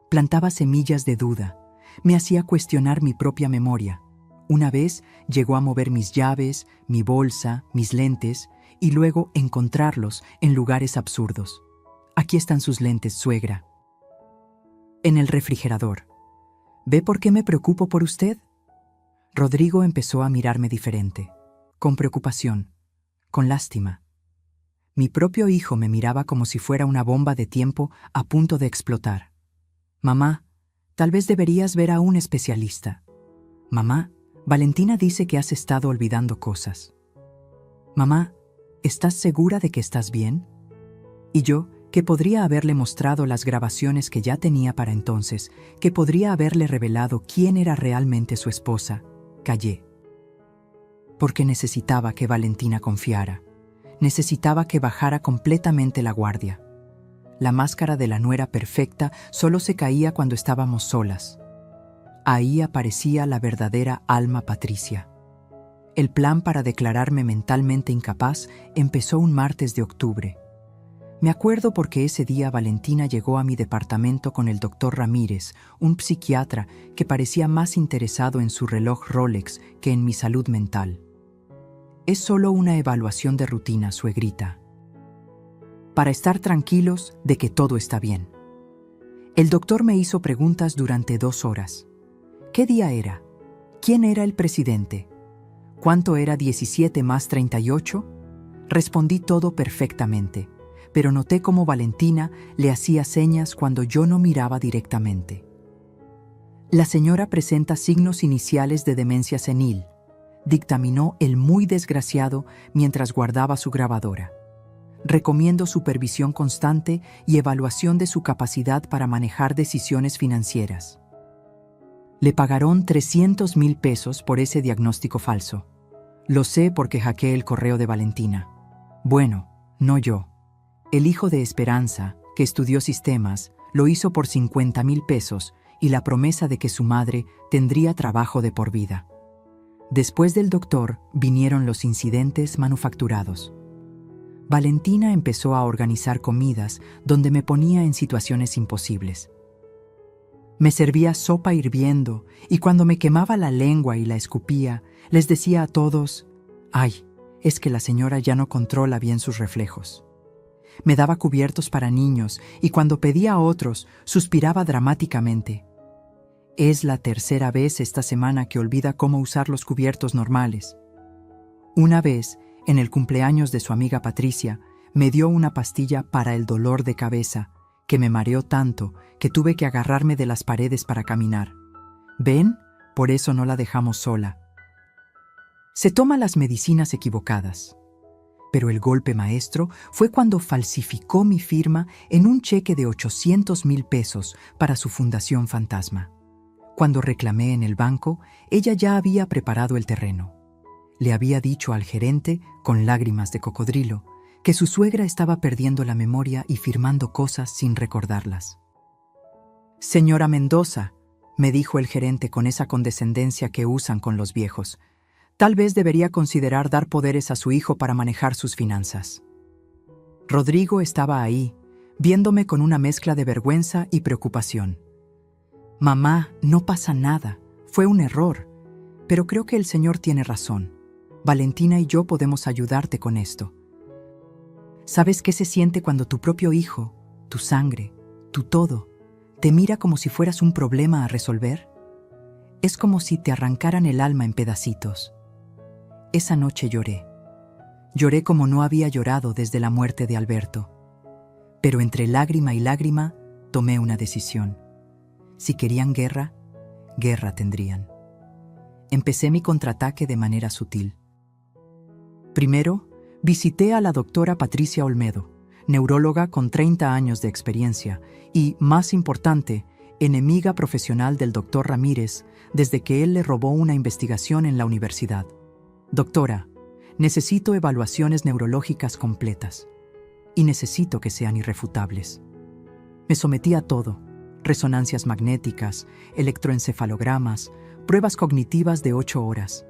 Plantaba semillas de duda, me hacía cuestionar mi propia memoria. Una vez llegó a mover mis llaves, mi bolsa, mis lentes, y luego encontrarlos en lugares absurdos. Aquí están sus lentes, suegra. En el refrigerador. ¿Ve por qué me preocupo por usted? Rodrigo empezó a mirarme diferente, con preocupación, con lástima. Mi propio hijo me miraba como si fuera una bomba de tiempo a punto de explotar. Mamá, tal vez deberías ver a un especialista. Mamá, Valentina dice que has estado olvidando cosas. Mamá, ¿estás segura de que estás bien? Y yo, que podría haberle mostrado las grabaciones que ya tenía para entonces, que podría haberle revelado quién era realmente su esposa, callé. Porque necesitaba que Valentina confiara. Necesitaba que bajara completamente la guardia. La máscara de la nuera perfecta solo se caía cuando estábamos solas. Ahí aparecía la verdadera alma Patricia. El plan para declararme mentalmente incapaz empezó un martes de octubre. Me acuerdo porque ese día Valentina llegó a mi departamento con el doctor Ramírez, un psiquiatra que parecía más interesado en su reloj Rolex que en mi salud mental. Es solo una evaluación de rutina, suegrita. Para estar tranquilos de que todo está bien. El doctor me hizo preguntas durante 2 horas. ¿Qué día era? ¿Quién era el presidente? ¿Cuánto era 17 más 38? Respondí todo perfectamente, pero noté cómo Valentina le hacía señas cuando yo no miraba directamente. La señora presenta signos iniciales de demencia senil, dictaminó el muy desgraciado mientras guardaba su grabadora. Recomiendo supervisión constante y evaluación de su capacidad para manejar decisiones financieras. Le pagaron 300,000 pesos por ese diagnóstico falso. Lo sé porque hackeé el correo de Valentina. Bueno, no yo. El hijo de Esperanza, que estudió sistemas, lo hizo por 50,000 pesos y la promesa de que su madre tendría trabajo de por vida. Después del doctor vinieron los incidentes manufacturados. Valentina empezó a organizar comidas donde me ponía en situaciones imposibles. Me servía sopa hirviendo y cuando me quemaba la lengua y la escupía, les decía a todos, «Ay, es que la señora ya no controla bien sus reflejos». Me daba cubiertos para niños y cuando pedía a otros, suspiraba dramáticamente. Es la 3ª vez esta semana que olvida cómo usar los cubiertos normales. Una vez, en el cumpleaños de su amiga Patricia, me dio una pastilla para el dolor de cabeza, que me mareó tanto que tuve que agarrarme de las paredes para caminar. ¿Ven? Por eso no la dejamos sola. Se toma las medicinas equivocadas. Pero el golpe maestro fue cuando falsificó mi firma en un cheque de 800,000 pesos para su fundación fantasma. Cuando reclamé en el banco, ella ya había preparado el terreno. Le había dicho al gerente, con lágrimas de cocodrilo, que su suegra estaba perdiendo la memoria y firmando cosas sin recordarlas. «Señora Mendoza», me dijo el gerente con esa condescendencia que usan con los viejos, «tal vez debería considerar dar poderes a su hijo para manejar sus finanzas». Rodrigo estaba ahí, viéndome con una mezcla de vergüenza y preocupación. «Mamá, no pasa nada, fue un error, pero creo que el señor tiene razón. Valentina y yo podemos ayudarte con esto. ¿Sabes qué se siente cuando tu propio hijo, tu sangre, tu todo, te mira como si fueras un problema a resolver? Es como si te arrancaran el alma en pedacitos. Esa noche lloré. Lloré como no había llorado desde la muerte de Alberto. Pero entre lágrima y lágrima tomé una decisión. Si querían guerra, guerra tendrían. Empecé mi contraataque de manera sutil. Primero, visité a la doctora Patricia Olmedo, neuróloga con 30 años de experiencia y, más importante, enemiga profesional del doctor Ramírez desde que él le robó una investigación en la universidad. Doctora, necesito evaluaciones neurológicas completas y necesito que sean irrefutables. Me sometí a todo: resonancias magnéticas, electroencefalogramas, pruebas cognitivas de 8 horas.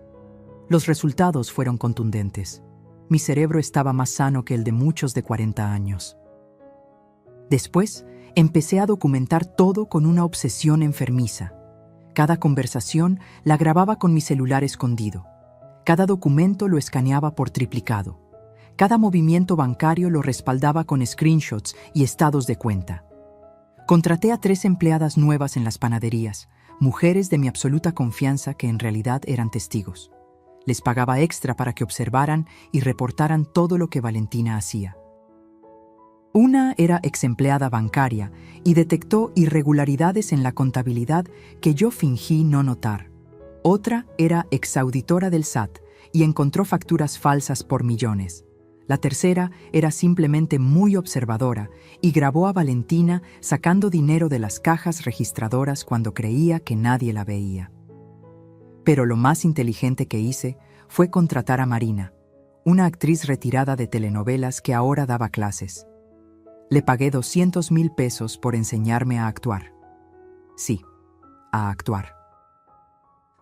Los resultados fueron contundentes. Mi cerebro estaba más sano que el de muchos de 40 años. Después, empecé a documentar todo con una obsesión enfermiza. Cada conversación la grababa con mi celular escondido. Cada documento lo escaneaba por triplicado. Cada movimiento bancario lo respaldaba con screenshots y estados de cuenta. Contraté a 3 empleadas nuevas en las panaderías, mujeres de mi absoluta confianza que en realidad eran testigos. Les pagaba extra para que observaran y reportaran todo lo que Valentina hacía. Una era exempleada bancaria y detectó irregularidades en la contabilidad que yo fingí no notar. Otra era exauditora del SAT y encontró facturas falsas por millones. La tercera era simplemente muy observadora y grabó a Valentina sacando dinero de las cajas registradoras cuando creía que nadie la veía. Pero lo más inteligente que hice fue contratar a Marina, una actriz retirada de telenovelas que ahora daba clases. Le pagué 200,000 pesos por enseñarme a actuar. Sí, a actuar.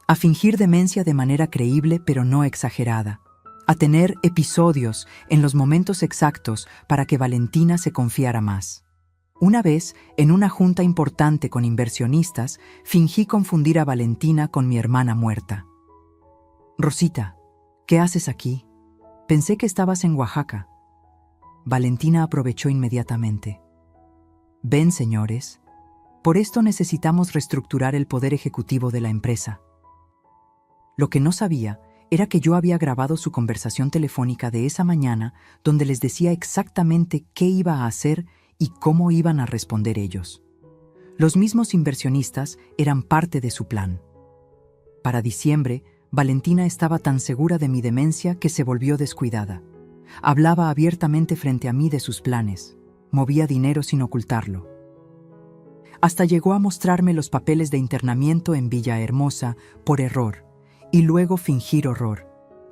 A fingir demencia de manera creíble pero no exagerada. A tener episodios en los momentos exactos para que Valentina se confiara más. Una vez, en una junta importante con inversionistas, fingí confundir a Valentina con mi hermana muerta. «Rosita, ¿qué haces aquí? Pensé que estabas en Oaxaca». Valentina aprovechó inmediatamente. «Ven, señores, por esto necesitamos reestructurar el poder ejecutivo de la empresa». Lo que no sabía era que yo había grabado su conversación telefónica de esa mañana donde les decía exactamente qué iba a hacer y cómo iban a responder ellos. Los mismos inversionistas eran parte de su plan. Para diciembre, Valentina estaba tan segura de mi demencia que se volvió descuidada. Hablaba abiertamente frente a mí de sus planes. Movía dinero sin ocultarlo. Hasta llegó a mostrarme los papeles de internamiento en Villahermosa por error y luego fingir horror.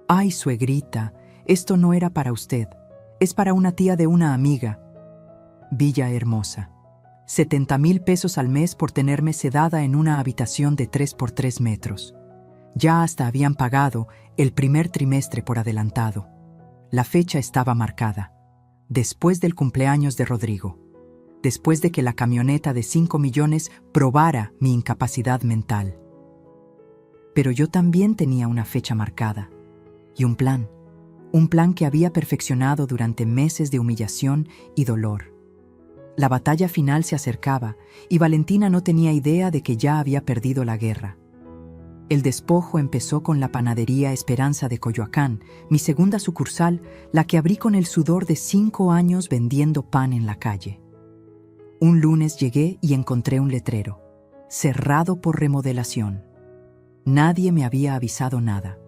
«Ay, suegrita, esto no era para usted. Es para una tía de una amiga». Villahermosa. 70,000 pesos al mes por tenerme sedada en una habitación de 3 por 3 metros. Ya hasta habían pagado el primer trimestre por adelantado. La fecha estaba marcada. Después del cumpleaños de Rodrigo. Después de que la camioneta de 5 millones probara mi incapacidad mental. Pero yo también tenía una fecha marcada. Y un plan que había perfeccionado durante meses de humillación y dolor. La batalla final se acercaba y Valentina no tenía idea de que ya había perdido la guerra. El despojo empezó con la panadería Esperanza de Coyoacán, mi segunda sucursal, la que abrí con el sudor de 5 años vendiendo pan en la calle. Un lunes llegué y encontré un letrero, cerrado por remodelación. Nadie me había avisado nada.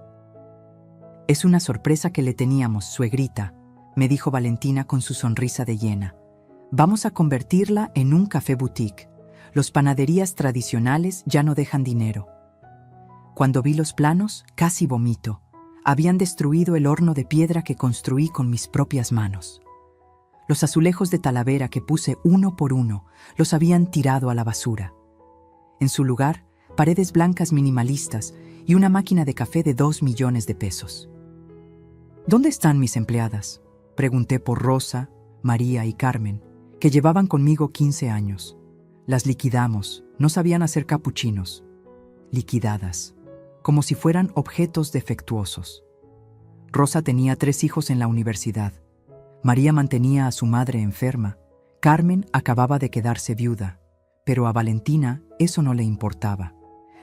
«Es una sorpresa que le teníamos, suegrita», me dijo Valentina con su sonrisa de hiena. «Vamos a convertirla en un café boutique. Los panaderías tradicionales ya no dejan dinero». Cuando vi los planos, casi vomito. Habían destruido el horno de piedra que construí con mis propias manos. Los azulejos de Talavera que puse uno por uno, los habían tirado a la basura. En su lugar, paredes blancas minimalistas y una máquina de café de 2 millones de pesos. «¿Dónde están mis empleadas?», pregunté por Rosa, María y Carmen, que llevaban conmigo 15 años. Las liquidamos, no sabían hacer capuchinos. Liquidadas, como si fueran objetos defectuosos. Rosa tenía 3 hijos en la universidad. María mantenía a su madre enferma. Carmen acababa de quedarse viuda, pero a Valentina eso no le importaba.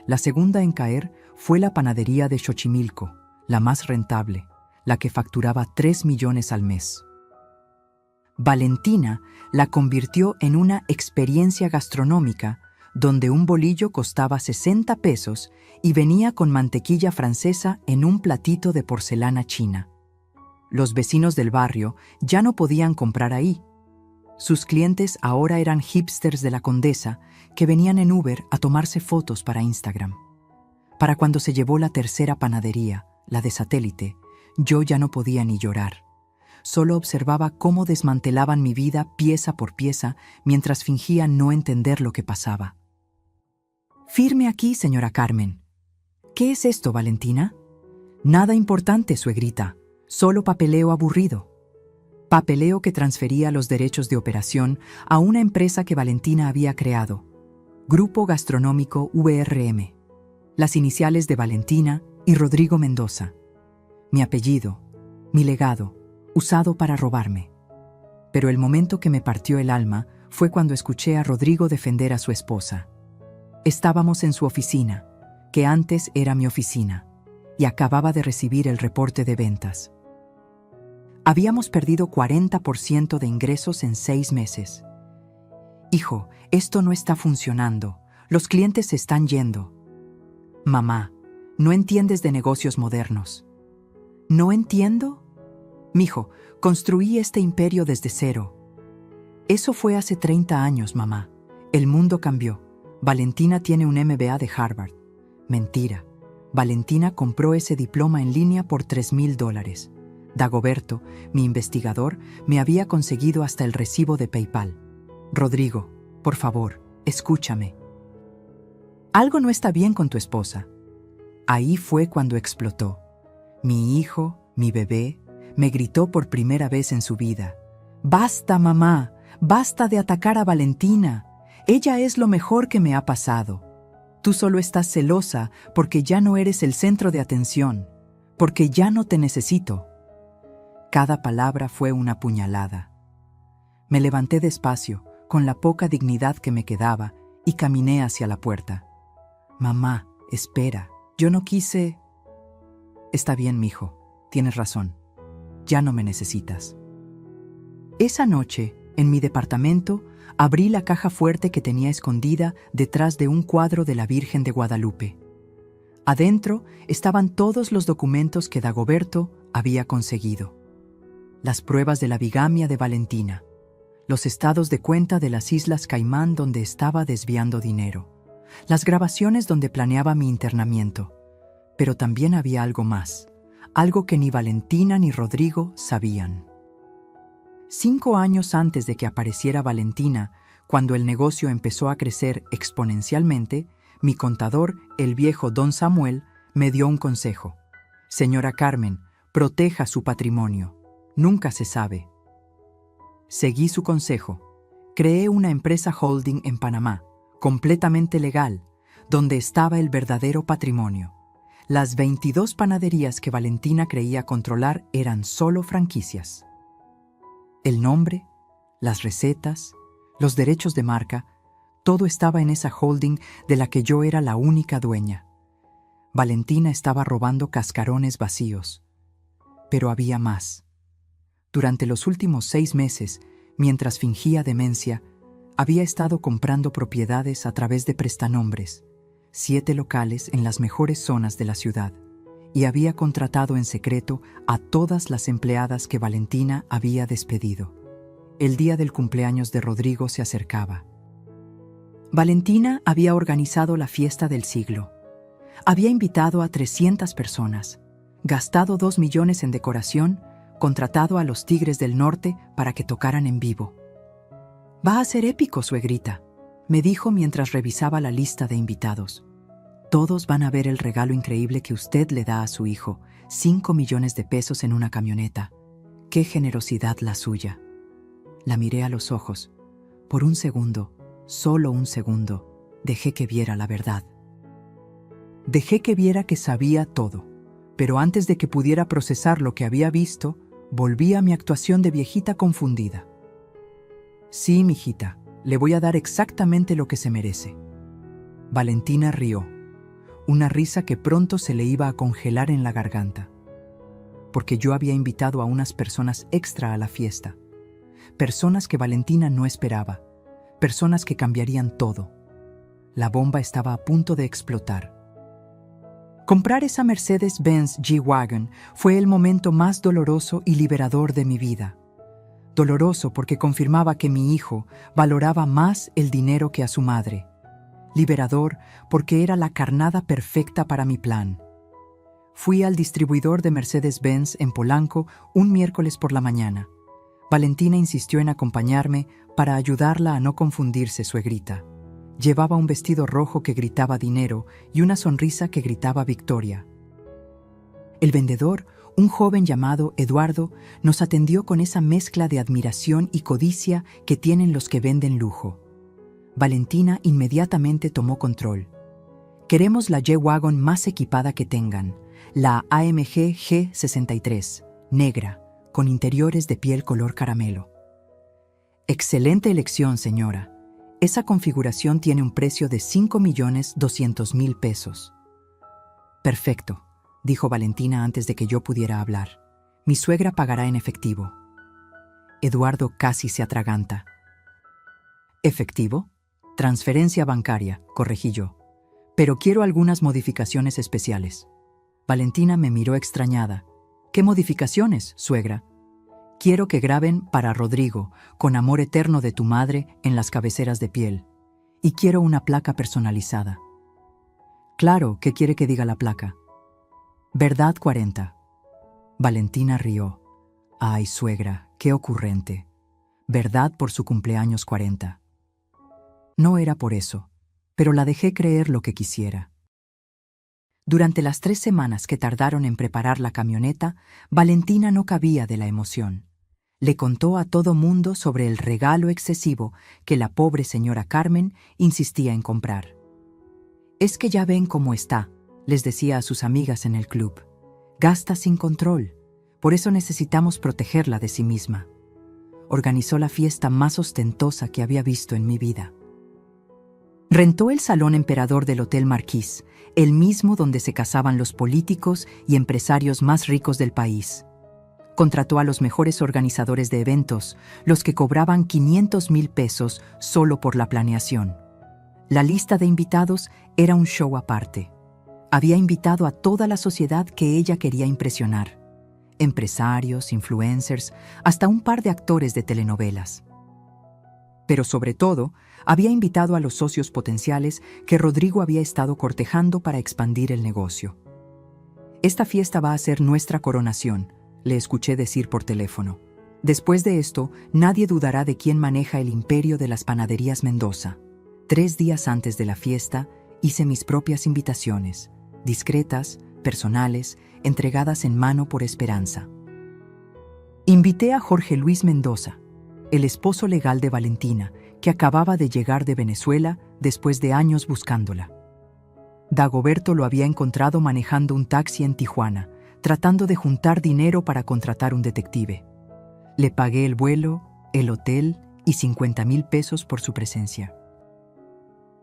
La segunda en caer fue la panadería de Xochimilco, la más rentable, la que facturaba 3 millones al mes. Valentina la convirtió en una experiencia gastronómica donde un bolillo costaba 60 pesos y venía con mantequilla francesa en un platito de porcelana china. Los vecinos del barrio ya no podían comprar ahí, Sus clientes ahora eran hipsters de la Condesa que venían en Uber a tomarse fotos para Instagram. Para cuando se llevó la tercera panadería, la de Satélite, yo ya no podía ni llorar. Solo observaba cómo desmantelaban mi vida pieza por pieza mientras fingía no entender lo que pasaba. «Firme aquí, señora Carmen». «¿Qué es esto, Valentina?» «Nada importante, suegrita. Solo papeleo aburrido». Papeleo que transfería los derechos de operación a una empresa que Valentina había creado, Grupo Gastronómico VRM. Las iniciales de Valentina y Rodrigo Mendoza. Mi apellido, mi legado, usado para robarme. Pero el momento que me partió el alma fue cuando escuché a Rodrigo defender a su esposa. Estábamos en su oficina, que antes era mi oficina, y acababa de recibir el reporte de ventas. Habíamos perdido 40% de ingresos en 6 meses. «Hijo, esto no está funcionando. Los clientes se están yendo». «Mamá, no entiendes de negocios modernos». «¿No entiendo?» «Mijo, construí este imperio desde cero». «Eso fue hace 30 años, mamá. El mundo cambió. Valentina tiene un MBA de Harvard». «Mentira. Valentina compró ese diploma en línea por $3,000. Dagoberto, mi investigador, me había conseguido hasta el recibo de PayPal. Rodrigo, por favor, escúchame. Algo no está bien con tu esposa». Ahí fue cuando explotó. Mi hijo, mi bebé, me gritó por primera vez en su vida. «Basta, mamá, basta de atacar a Valentina. Ella es lo mejor que me ha pasado. Tú solo estás celosa porque ya no eres el centro de atención, porque ya no te necesito». Cada palabra fue una puñalada. Me levanté despacio, con la poca dignidad que me quedaba, y caminé hacia la puerta. «Mamá, espera, yo no quise...» «Está bien, mijo, tienes razón. Ya no me necesitas». Esa noche, en mi departamento, abrí la caja fuerte que tenía escondida detrás de un cuadro de la Virgen de Guadalupe. Adentro estaban todos los documentos que Dagoberto había conseguido. Las pruebas de la bigamia de Valentina, los estados de cuenta de las Islas Caimán donde estaba desviando dinero, las grabaciones donde planeaba mi internamiento. Pero también había algo más, algo que ni Valentina ni Rodrigo sabían. 5 años antes de que apareciera Valentina, cuando el negocio empezó a crecer exponencialmente, mi contador, el viejo Don Samuel, me dio un consejo. «Señora Carmen, proteja su patrimonio. Nunca se sabe». Seguí su consejo. Creé una empresa holding en Panamá, completamente legal, donde estaba el verdadero patrimonio. Las 22 panaderías que Valentina creía controlar eran solo franquicias. El nombre, las recetas, los derechos de marca, todo estaba en esa holding de la que yo era la única dueña. Valentina estaba robando cascarones vacíos. Pero había más. Durante los últimos 6 meses, mientras fingía demencia, había estado comprando propiedades a través de prestanombres, 7 locales en las mejores zonas de la ciudad, y había contratado en secreto a todas las empleadas que Valentina había despedido. El día del cumpleaños de Rodrigo se acercaba. Valentina había organizado la fiesta del siglo. Había invitado a 300 personas, gastado 2 millones en decoración, contratado a los Tigres del Norte para que tocaran en vivo. «Va a ser épico, suegrita», me dijo mientras revisaba la lista de invitados. «Todos van a ver el regalo increíble que usted le da a su hijo, 5 millones de pesos en una camioneta. ¡Qué generosidad la suya!». La miré a los ojos. Por un segundo, solo un segundo, dejé que viera la verdad. Dejé que viera que sabía todo, pero antes de que pudiera procesar lo que había visto, volví a mi actuación de viejita confundida. «Sí, mijita, le voy a dar exactamente lo que se merece». Valentina rió, una risa que pronto se le iba a congelar en la garganta, porque yo había invitado a unas personas extra a la fiesta, personas que Valentina no esperaba, personas que cambiarían todo. La bomba estaba a punto de explotar. Comprar esa Mercedes-Benz G-Wagon fue el momento más doloroso y liberador de mi vida. Doloroso porque confirmaba que mi hijo valoraba más el dinero que a su madre. Liberador porque era la carnada perfecta para mi plan. Fui al distribuidor de Mercedes-Benz en Polanco un miércoles por la mañana. Valentina insistió en acompañarme para ayudarla a no confundirse, suegrita. Llevaba un vestido rojo que gritaba dinero y una sonrisa que gritaba victoria. El vendedor, un joven llamado Eduardo, nos atendió con esa mezcla de admiración y codicia que tienen los que venden lujo. Valentina inmediatamente tomó control. Queremos la G-Wagon más equipada que tengan, la AMG G63, negra, con interiores de piel color caramelo. Excelente elección, señora. Esa configuración tiene un precio de 5.200.000 pesos. Perfecto, dijo Valentina antes de que yo pudiera hablar. Mi suegra pagará en efectivo. Eduardo casi se atraganta. ¿Efectivo? Transferencia bancaria, corregí yo. Pero quiero algunas modificaciones especiales. Valentina me miró extrañada. ¿Qué modificaciones, suegra? Quiero que graben para Rodrigo, con amor eterno de tu madre, en las cabeceras de piel. Y quiero una placa personalizada. Claro, ¿qué quiere que diga la placa? Verdad 40. Valentina rió. Ay, suegra, qué ocurrente. Verdad por su cumpleaños 40. No era por eso, pero la dejé creer lo que quisiera. Durante las 3 semanas que tardaron en preparar la camioneta, Valentina no cabía de la emoción. Le contó a todo mundo sobre el regalo excesivo que la pobre señora Carmen insistía en comprar. Es que ya ven cómo está, les decía a sus amigas en el club. Gasta sin control, por eso necesitamos protegerla de sí misma. Organizó la fiesta más ostentosa que había visto en mi vida. Rentó el Salón Emperador del Hotel Marquis, el mismo donde se casaban los políticos y empresarios más ricos del país. Contrató a los mejores organizadores de eventos, los que cobraban 500.000 pesos solo por la planeación. La lista de invitados era un show aparte. Había invitado a toda la sociedad que ella quería impresionar. Empresarios, influencers, hasta un par de actores de telenovelas. Pero sobre todo, había invitado a los socios potenciales que Rodrigo había estado cortejando para expandir el negocio. Esta fiesta va a ser nuestra coronación, le escuché decir por teléfono. Después de esto, nadie dudará de quién maneja el imperio de las panaderías Mendoza. 3 días antes de la fiesta, hice mis propias invitaciones, discretas, personales, entregadas en mano por Esperanza. Invité a Jorge Luis Mendoza, el esposo legal de Valentina, que acababa de llegar de Venezuela después de años buscándola. Dagoberto lo había encontrado manejando un taxi en Tijuana, tratando de juntar dinero para contratar un detective. Le pagué el vuelo, el hotel y 50.000 pesos por su presencia.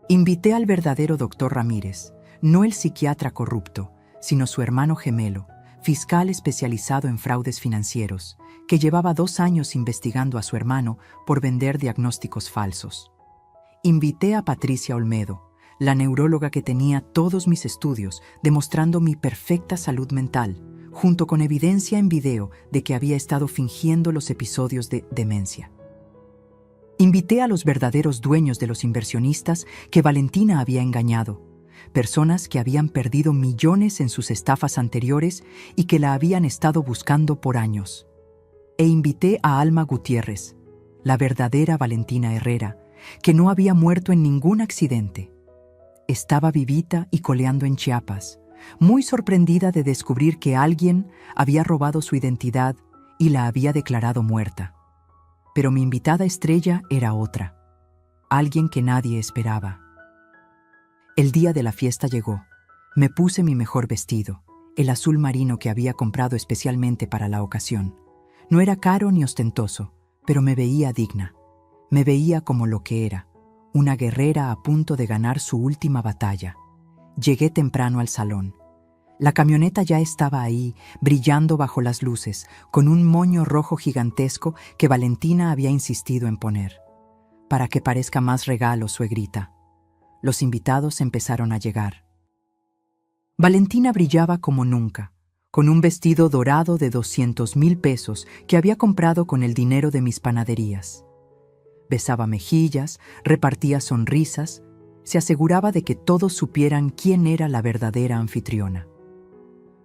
Invité al verdadero doctor Ramírez, no el psiquiatra corrupto, sino su hermano gemelo, fiscal especializado en fraudes financieros, que llevaba 2 años investigando a su hermano por vender diagnósticos falsos. Invité a Patricia Olmedo, la neuróloga que tenía todos mis estudios, demostrando mi perfecta salud mental, junto con evidencia en video de que había estado fingiendo los episodios de demencia. Invité a los verdaderos dueños de los inversionistas que Valentina había engañado, personas que habían perdido millones en sus estafas anteriores y que la habían estado buscando por años. E invité a Alma Gutiérrez, la verdadera Valentina Herrera, que no había muerto en ningún accidente. Estaba vivita y coleando en Chiapas, muy sorprendida de descubrir que alguien había robado su identidad y la había declarado muerta. Pero mi invitada estrella era otra, alguien que nadie esperaba. El día de la fiesta llegó. Me puse mi mejor vestido, el azul marino que había comprado especialmente para la ocasión. No era caro ni ostentoso, pero me veía digna. Me veía como lo que era, una guerrera a punto de ganar su última batalla. Llegué temprano al salón. La camioneta ya estaba ahí, brillando bajo las luces, con un moño rojo gigantesco que Valentina había insistido en poner. Para que parezca más regalo, suegrita. Los invitados empezaron a llegar. Valentina brillaba como nunca, con un vestido dorado de 200,000 pesos que había comprado con el dinero de mis panaderías. Besaba mejillas, repartía sonrisas, se aseguraba de que todos supieran quién era la verdadera anfitriona.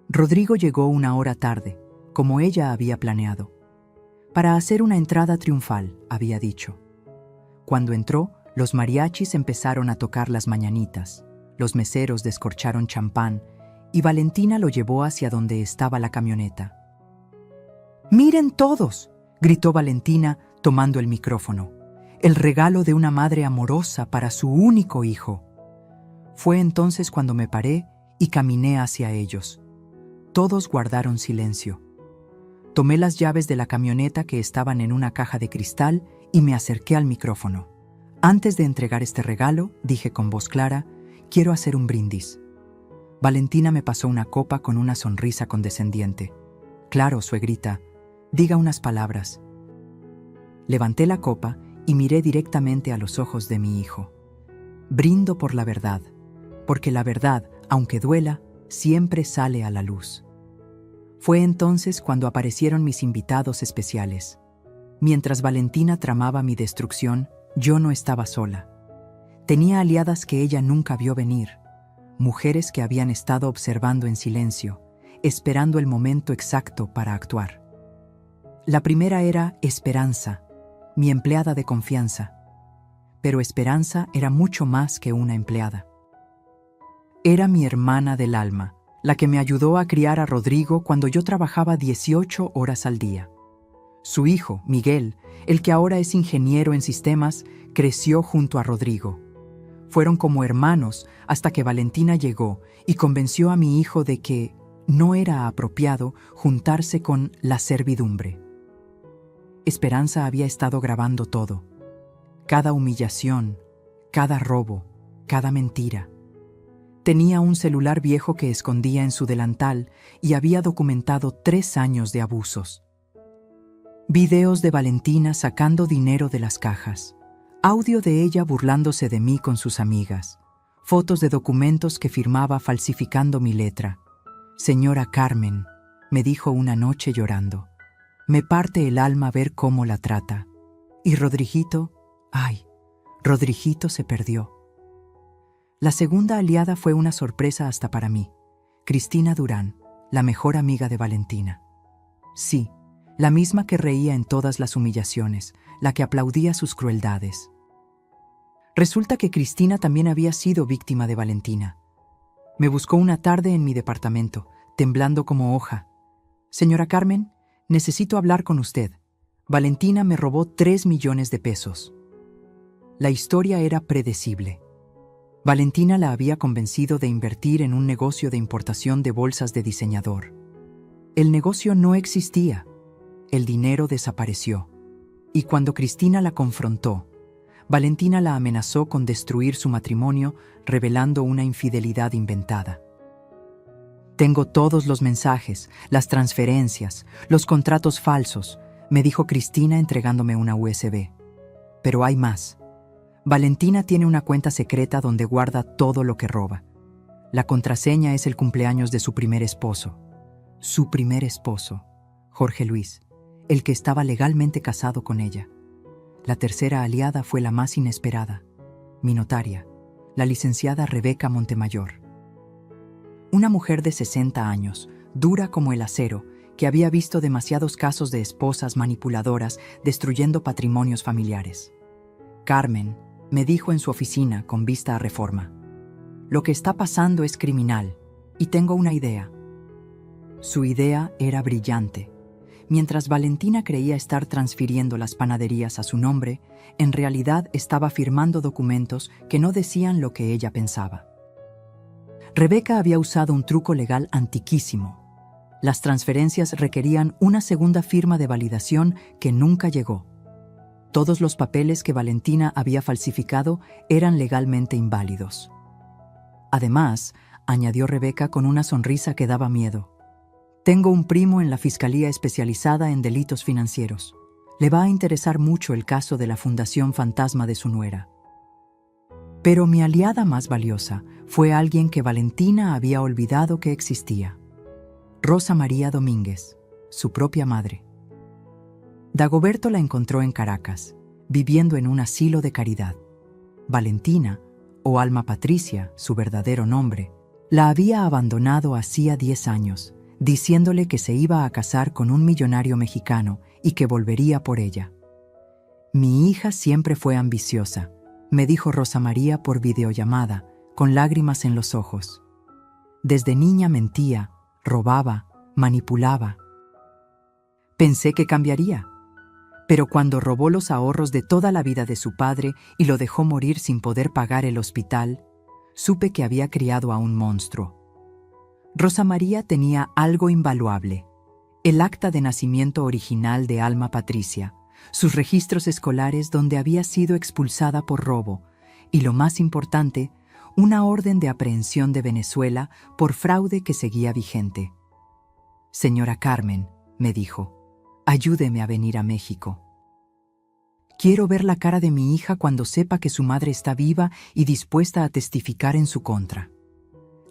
Rodrigo llegó 1 hora tarde, como ella había planeado, para hacer una entrada triunfal, había dicho. Cuando entró, los mariachis empezaron a tocar las mañanitas, los meseros descorcharon champán y Valentina lo llevó hacia donde estaba la camioneta. «¡Miren todos!», gritó Valentina tomando el micrófono. «El regalo de una madre amorosa para su único hijo». Fue entonces cuando me paré y caminé hacia ellos. Todos guardaron silencio. Tomé las llaves de la camioneta que estaban en una caja de cristal y me acerqué al micrófono. Antes de entregar este regalo, dije con voz clara, «Quiero hacer un brindis». Valentina me pasó una copa con una sonrisa condescendiente. «Claro, suegrita, diga unas palabras». Levanté la copa y miré directamente a los ojos de mi hijo. «Brindo por la verdad, porque la verdad, aunque duela, siempre sale a la luz». Fue entonces cuando aparecieron mis invitados especiales. Mientras Valentina tramaba mi destrucción, yo no estaba sola. Tenía aliadas que ella nunca vio venir, mujeres que habían estado observando en silencio, esperando el momento exacto para actuar. La primera era Esperanza, mi empleada de confianza. Pero Esperanza era mucho más que una empleada. Era mi hermana del alma, la que me ayudó a criar a Rodrigo cuando yo trabajaba 18 horas al día. Su hijo, Miguel, el que ahora es ingeniero en sistemas, creció junto a Rodrigo. Fueron como hermanos hasta que Valentina llegó y convenció a mi hijo de que no era apropiado juntarse con la servidumbre. Esperanza había estado grabando todo. Cada humillación, cada robo, cada mentira. Tenía un celular viejo que escondía en su delantal y había documentado 3 años de abusos. Videos de Valentina sacando dinero de las cajas. Audio de ella burlándose de mí con sus amigas. Fotos de documentos que firmaba falsificando mi letra. «Señora Carmen», me dijo una noche llorando. «Me parte el alma ver cómo la trata. Y Rodriguito, ay, Rodriguito se perdió». La segunda aliada fue una sorpresa hasta para mí. Cristina Durán, la mejor amiga de Valentina. Sí, la misma que reía en todas las humillaciones, la que aplaudía sus crueldades. Resulta que Cristina también había sido víctima de Valentina. Me buscó una tarde en mi departamento, temblando como hoja. «Señora Carmen, necesito hablar con usted. Valentina me robó 3 millones de pesos». La historia era predecible. Valentina la había convencido de invertir en un negocio de importación de bolsas de diseñador. El negocio no existía. El dinero desapareció. Y cuando Cristina la confrontó, Valentina la amenazó con destruir su matrimonio, revelando una infidelidad inventada. «Tengo todos los mensajes, las transferencias, los contratos falsos», me dijo Cristina entregándome una USB. «Pero hay más. Valentina tiene una cuenta secreta donde guarda todo lo que roba. La contraseña es el cumpleaños de su primer esposo. Su primer esposo, Jorge Luis, el que estaba legalmente casado con ella. La tercera aliada fue la más inesperada, mi notaria, la licenciada Rebeca Montemayor. Una mujer de 60 años, dura como el acero, que había visto demasiados casos de esposas manipuladoras destruyendo patrimonios familiares. «Carmen», me dijo en su oficina con vista a Reforma, «lo que está pasando es criminal y tengo una idea». Su idea era brillante. Mientras Valentina creía estar transfiriendo las panaderías a su nombre, en realidad estaba firmando documentos que no decían lo que ella pensaba. Rebeca había usado un truco legal antiquísimo. Las transferencias requerían una segunda firma de validación que nunca llegó. Todos los papeles que Valentina había falsificado eran legalmente inválidos. Además, añadió Rebeca con una sonrisa que daba miedo, «tengo un primo en la Fiscalía especializada en delitos financieros. Le va a interesar mucho el caso de la Fundación Fantasma de su nuera». Pero mi aliada más valiosa fue alguien que Valentina había olvidado que existía. Rosa María Domínguez, su propia madre. Dagoberto la encontró en Caracas, viviendo en un asilo de caridad. Valentina, o Alma Patricia, su verdadero nombre, la había abandonado hacía 10 años, diciéndole que se iba a casar con un millonario mexicano y que volvería por ella. Mi hija siempre fue ambiciosa, me dijo Rosa María por videollamada, con lágrimas en los ojos. Desde niña mentía, robaba, manipulaba. Pensé que cambiaría, pero cuando robó los ahorros de toda la vida de su padre y lo dejó morir sin poder pagar el hospital, supe que había criado a un monstruo. Rosa María tenía algo invaluable: el acta de nacimiento original de Alma Patricia, sus registros escolares donde había sido expulsada por robo y, lo más importante, una orden de aprehensión de Venezuela por fraude que seguía vigente. Señora Carmen, me dijo, ayúdeme a venir a México. Quiero ver la cara de mi hija cuando sepa que su madre está viva y dispuesta a testificar en su contra.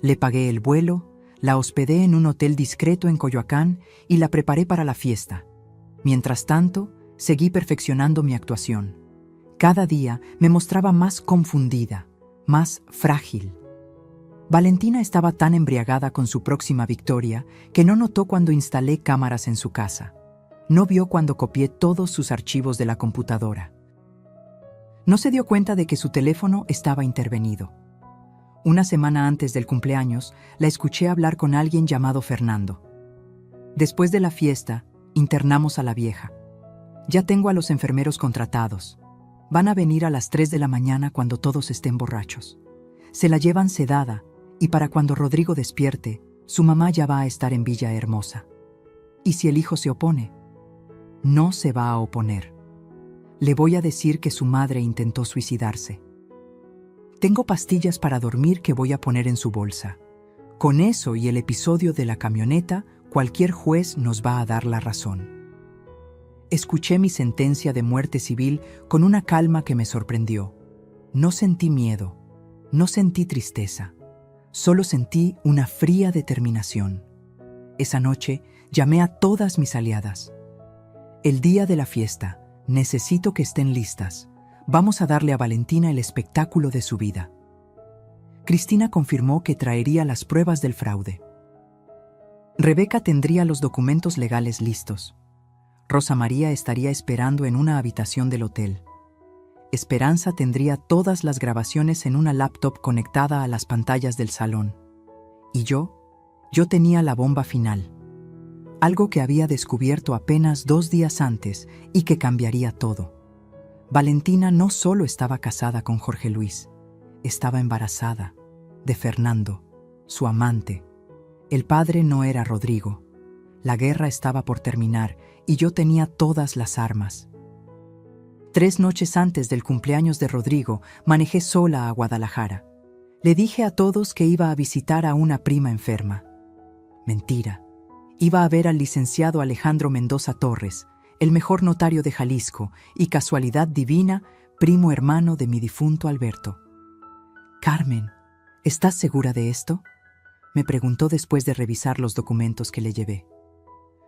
Le pagué el vuelo, la hospedé en un hotel discreto en Coyoacán y la preparé para la fiesta. Mientras tanto, seguí perfeccionando mi actuación. Cada día me mostraba más confundida, más frágil. Valentina estaba tan embriagada con su próxima victoria que no notó cuando instalé cámaras en su casa. No vio cuando copié todos sus archivos de la computadora. No se dio cuenta de que su teléfono estaba intervenido. Una semana antes del cumpleaños, la escuché hablar con alguien llamado Fernando. Después de la fiesta, internamos a la vieja. Ya tengo a los enfermeros contratados. Van a venir a las 3 de la mañana cuando todos estén borrachos. Se la llevan sedada y para cuando Rodrigo despierte, su mamá ya va a estar en Villa Hermosa. ¿Y si el hijo se opone? No se va a oponer. Le voy a decir que su madre intentó suicidarse. Tengo pastillas para dormir que voy a poner en su bolsa. Con eso y el episodio de la camioneta, cualquier juez nos va a dar la razón. Escuché mi sentencia de muerte civil con una calma que me sorprendió. No sentí miedo, no sentí tristeza, solo sentí una fría determinación. Esa noche llamé a todas mis aliadas. El día de la fiesta, necesito que estén listas. Vamos a darle a Valentina el espectáculo de su vida. Cristina confirmó que traería las pruebas del fraude. Rebeca tendría los documentos legales listos. Rosa María estaría esperando en una habitación del hotel. Esperanza tendría todas las grabaciones en una laptop conectada a las pantallas del salón. Y yo tenía la bomba final. Algo que había descubierto apenas 2 días antes y que cambiaría todo. Valentina no solo estaba casada con Jorge Luis, estaba embarazada de Fernando, su amante. El padre no era Rodrigo. La guerra estaba por terminar y yo tenía todas las armas. 3 noches antes del cumpleaños de Rodrigo, manejé sola a Guadalajara. Le dije a todos que iba a visitar a una prima enferma. Mentira. Iba a ver al licenciado Alejandro Mendoza Torres, el mejor notario de Jalisco y, casualidad divina, primo hermano de mi difunto Alberto. Carmen, ¿estás segura de esto?, me preguntó después de revisar los documentos que le llevé.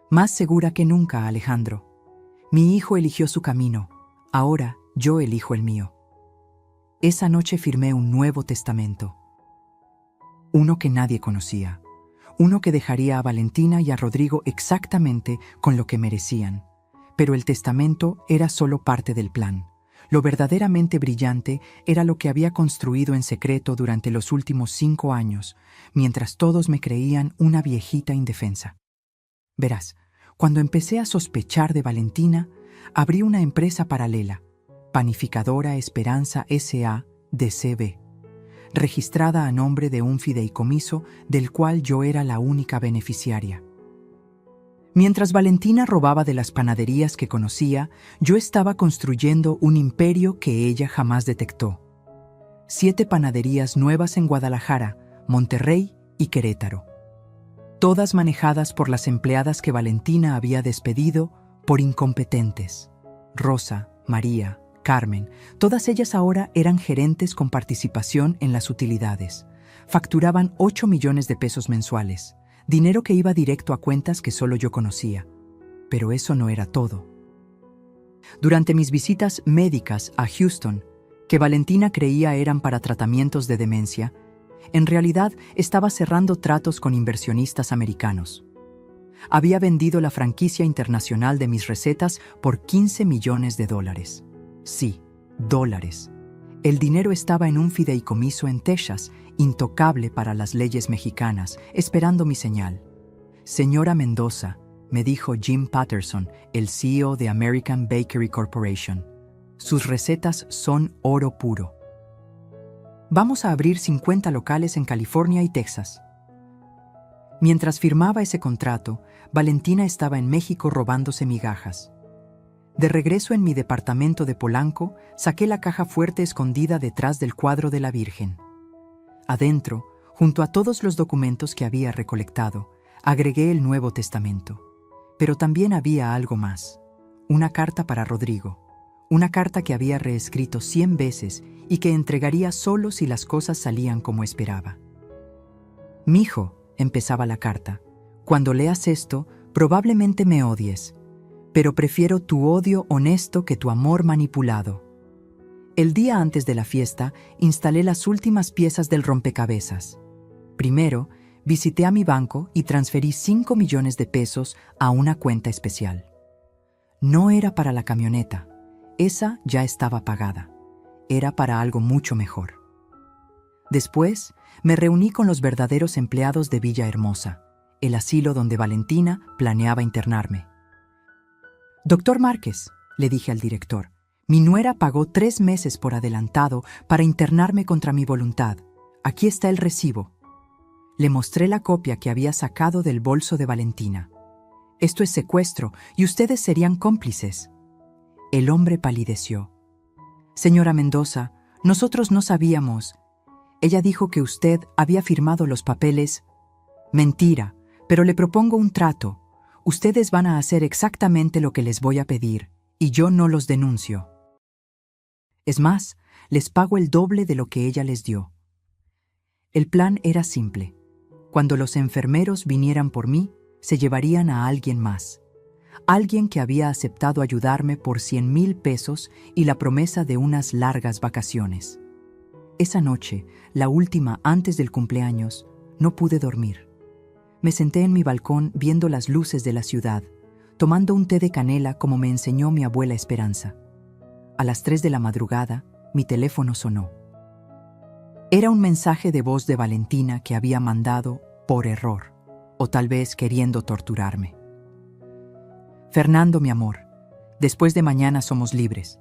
Más segura que nunca, Alejandro. Mi hijo eligió su camino, ahora yo elijo el mío. Esa noche firmé un nuevo testamento. Uno que nadie conocía. Uno que dejaría a Valentina y a Rodrigo exactamente con lo que merecían. Pero el testamento era solo parte del plan. Lo verdaderamente brillante era lo que había construido en secreto durante los últimos 5 años, mientras todos me creían una viejita indefensa. Verás, cuando empecé a sospechar de Valentina, abrí una empresa paralela, Panificadora Esperanza S.A. de C.B., registrada a nombre de un fideicomiso del cual yo era la única beneficiaria. Mientras Valentina robaba de las panaderías que conocía, yo estaba construyendo un imperio que ella jamás detectó. 7 panaderías nuevas en Guadalajara, Monterrey y Querétaro. Todas manejadas por las empleadas que Valentina había despedido por incompetentes. Rosa, María, Carmen, todas ellas ahora eran gerentes con participación en las utilidades. Facturaban 8 millones de pesos mensuales. Dinero que iba directo a cuentas que solo yo conocía. Pero eso no era todo. Durante mis visitas médicas a Houston, que Valentina creía eran para tratamientos de demencia, en realidad estaba cerrando tratos con inversionistas americanos. Había vendido la franquicia internacional de mis recetas por $15 millones. Sí, dólares. El dinero estaba en un fideicomiso en Texas, intocable para las leyes mexicanas, esperando mi señal. Señora Mendoza, me dijo Jim Patterson, el CEO de American Bakery Corporation, sus recetas son oro puro. Vamos a abrir 50 locales en California y Texas. Mientras firmaba ese contrato, Valentina estaba en México robándose migajas. De regreso en mi departamento de Polanco, saqué la caja fuerte escondida detrás del cuadro de la Virgen. Adentro, junto a todos los documentos que había recolectado, agregué el Nuevo Testamento. Pero también había algo más. Una carta para Rodrigo. Una carta que había reescrito 100 veces y que entregaría solo si las cosas salían como esperaba. «Mijo», empezaba la carta, «cuando leas esto, probablemente me odies, pero prefiero tu odio honesto que tu amor manipulado. El día antes de la fiesta, instalé las últimas piezas del rompecabezas. Primero, visité a mi banco y transferí 5 millones de pesos a una cuenta especial. No era para la camioneta, esa ya estaba pagada. Era para algo mucho mejor. Después, me reuní con los verdaderos empleados de Villahermosa, el asilo donde Valentina planeaba internarme. «Doctor Márquez», le dije al director, «mi nuera pagó 3 meses por adelantado para internarme contra mi voluntad. Aquí está el recibo». Le mostré la copia que había sacado del bolso de Valentina. «Esto es secuestro y ustedes serían cómplices». El hombre palideció. «Señora Mendoza, nosotros no sabíamos. Ella dijo que usted había firmado los papeles». «Mentira, pero le propongo un trato. Ustedes van a hacer exactamente lo que les voy a pedir, y yo no los denuncio. Es más, les pago el doble de lo que ella les dio». El plan era simple. Cuando los enfermeros vinieran por mí, se llevarían a alguien más. Alguien que había aceptado ayudarme por 100,000 pesos y la promesa de unas largas vacaciones. Esa noche, la última antes del cumpleaños, no pude dormir. Me senté en mi balcón viendo las luces de la ciudad, tomando un té de canela como me enseñó mi abuela Esperanza. A las 3 de la madrugada, mi teléfono sonó. Era un mensaje de voz de Valentina que había mandado por error, o tal vez queriendo torturarme. «Fernando, mi amor, después de mañana somos libres.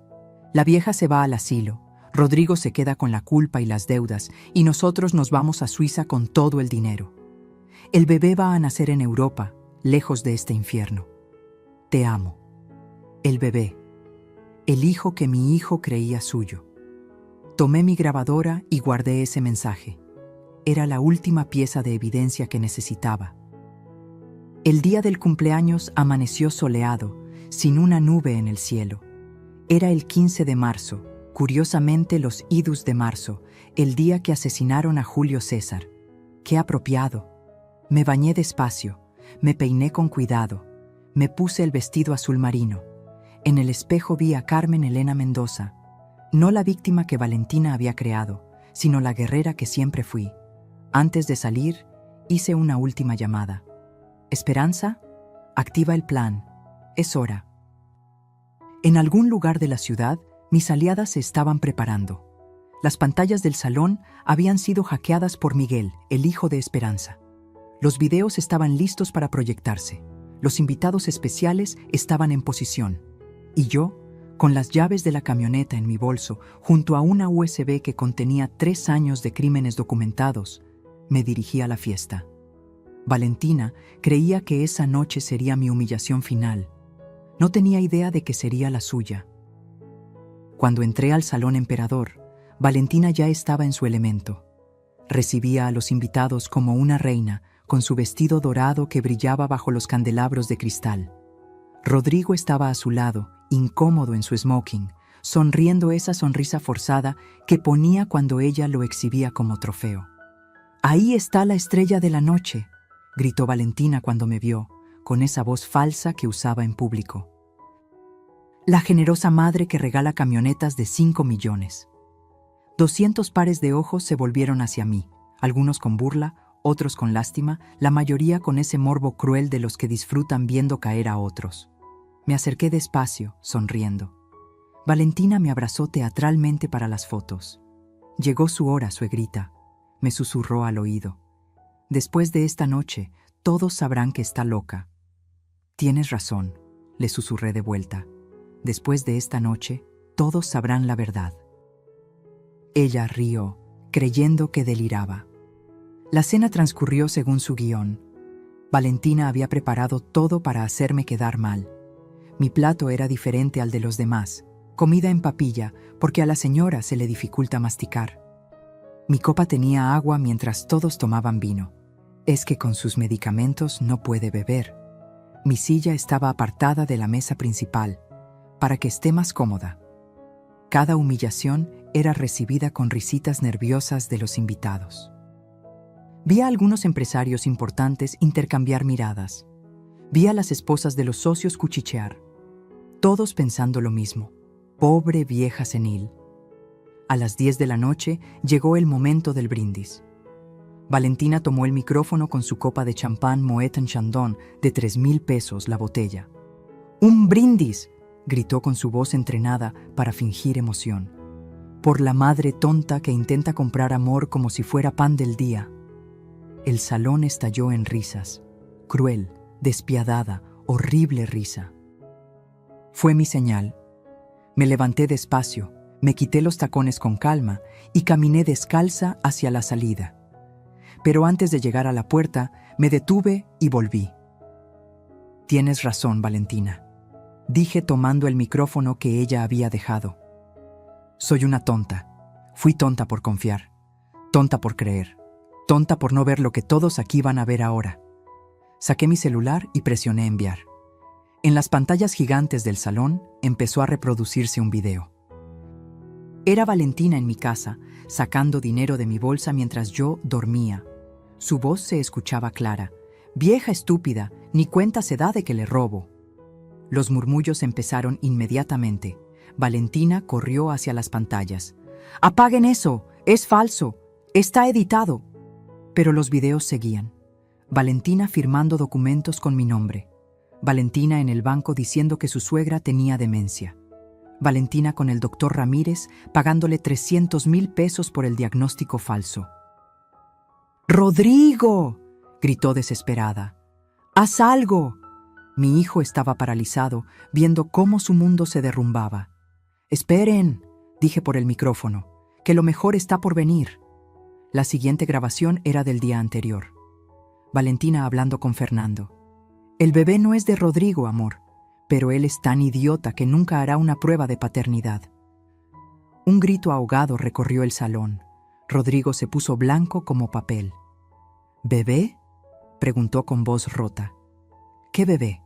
La vieja se va al asilo, Rodrigo se queda con la culpa y las deudas, y nosotros nos vamos a Suiza con todo el dinero. El bebé va a nacer en Europa, lejos de este infierno. Te amo. El bebé, el hijo que mi hijo creía suyo». Tomé mi grabadora y guardé ese mensaje. Era la última pieza de evidencia que necesitaba. El día del cumpleaños amaneció soleado, sin una nube en el cielo. Era el 15 de marzo, curiosamente los idus de marzo, el día que asesinaron a Julio César. ¡Qué apropiado! Me bañé despacio, me peiné con cuidado, me puse el vestido azul marino. En el espejo vi a Carmen Elena Mendoza, no la víctima que Valentina había creado, sino la guerrera que siempre fui. Antes de salir, hice una última llamada. «Esperanza, activa el plan. Es hora». En algún lugar de la ciudad, mis aliadas se estaban preparando. Las pantallas del salón habían sido hackeadas por Miguel, el hijo de Esperanza. Los videos estaban listos para proyectarse. Los invitados especiales estaban en posición. Y yo, con las llaves de la camioneta en mi bolso, junto a una USB que contenía 3 años de crímenes documentados, me dirigí a la fiesta. Valentina creía que esa noche sería mi humillación final. No tenía idea de que sería la suya. Cuando entré al Salón Emperador, Valentina ya estaba en su elemento. Recibía a los invitados como una reina, con su vestido dorado que brillaba bajo los candelabros de cristal. Rodrigo estaba a su lado, incómodo en su smoking, sonriendo esa sonrisa forzada que ponía cuando ella lo exhibía como trofeo. «Ahí está la estrella de la noche», gritó Valentina cuando me vio, con esa voz falsa que usaba en público. La generosa madre que regala camionetas de 5 millones. 200 pares de ojos se volvieron hacia mí, algunos con burla, otros con lástima, la mayoría con ese morbo cruel de los que disfrutan viendo caer a otros. Me acerqué despacio, sonriendo. Valentina me abrazó teatralmente para las fotos. Llegó su hora, suegrita, me susurró al oído. Después de esta noche, todos sabrán que está loca. Tienes razón, le susurré de vuelta. Después de esta noche, todos sabrán la verdad. Ella rió, creyendo que deliraba. La cena transcurrió según su guión. Valentina había preparado todo para hacerme quedar mal. Mi plato era diferente al de los demás, comida en papilla, porque a la señora se le dificulta masticar. Mi copa tenía agua mientras todos tomaban vino. Es que con sus medicamentos no puede beber. Mi silla estaba apartada de la mesa principal, para que esté más cómoda. Cada humillación era recibida con risitas nerviosas de los invitados. Vi a algunos empresarios importantes intercambiar miradas. Vi a las esposas de los socios cuchichear. Todos pensando lo mismo. Pobre vieja senil. A las 10 de la noche llegó el momento del brindis. Valentina tomó el micrófono con su copa de champán Moet Chandon de 3,000 pesos la botella. ¡Un brindis!, gritó con su voz entrenada para fingir emoción. Por la madre tonta que intenta comprar amor como si fuera pan del día. El salón estalló en risas. Cruel, despiadada, horrible risa. Fue mi señal. Me levanté despacio, me quité los tacones con calma y caminé descalza hacia la salida. Pero antes de llegar a la puerta, me detuve y volví. Tienes razón, Valentina, dije tomando el micrófono que ella había dejado. Soy una tonta. Fui tonta por confiar, tonta por creer, tonta por no ver lo que todos aquí van a ver ahora. Saqué mi celular y presioné enviar. En las pantallas gigantes del salón empezó a reproducirse un video. Era Valentina en mi casa, sacando dinero de mi bolsa mientras yo dormía. Su voz se escuchaba clara. «Vieja estúpida, ni cuenta se da de que le robo». Los murmullos empezaron inmediatamente. Valentina corrió hacia las pantallas. «¡Apaguen eso! ¡Es falso! ¡Está editado!». Pero los videos seguían. Valentina firmando documentos con mi nombre. Valentina en el banco diciendo que su suegra tenía demencia. Valentina con el doctor Ramírez pagándole 300,000 pesos por el diagnóstico falso. «¡Rodrigo!», gritó desesperada. «¡Haz algo!». Mi hijo estaba paralizado, viendo cómo su mundo se derrumbaba. «Esperen», dije por el micrófono, «que lo mejor está por venir». La siguiente grabación era del día anterior. Valentina hablando con Fernando. «El bebé no es de Rodrigo, amor, pero él es tan idiota que nunca hará una prueba de paternidad». Un grito ahogado recorrió el salón. Rodrigo se puso blanco como papel. «¿Bebé?», preguntó con voz rota. «¿Qué bebé?».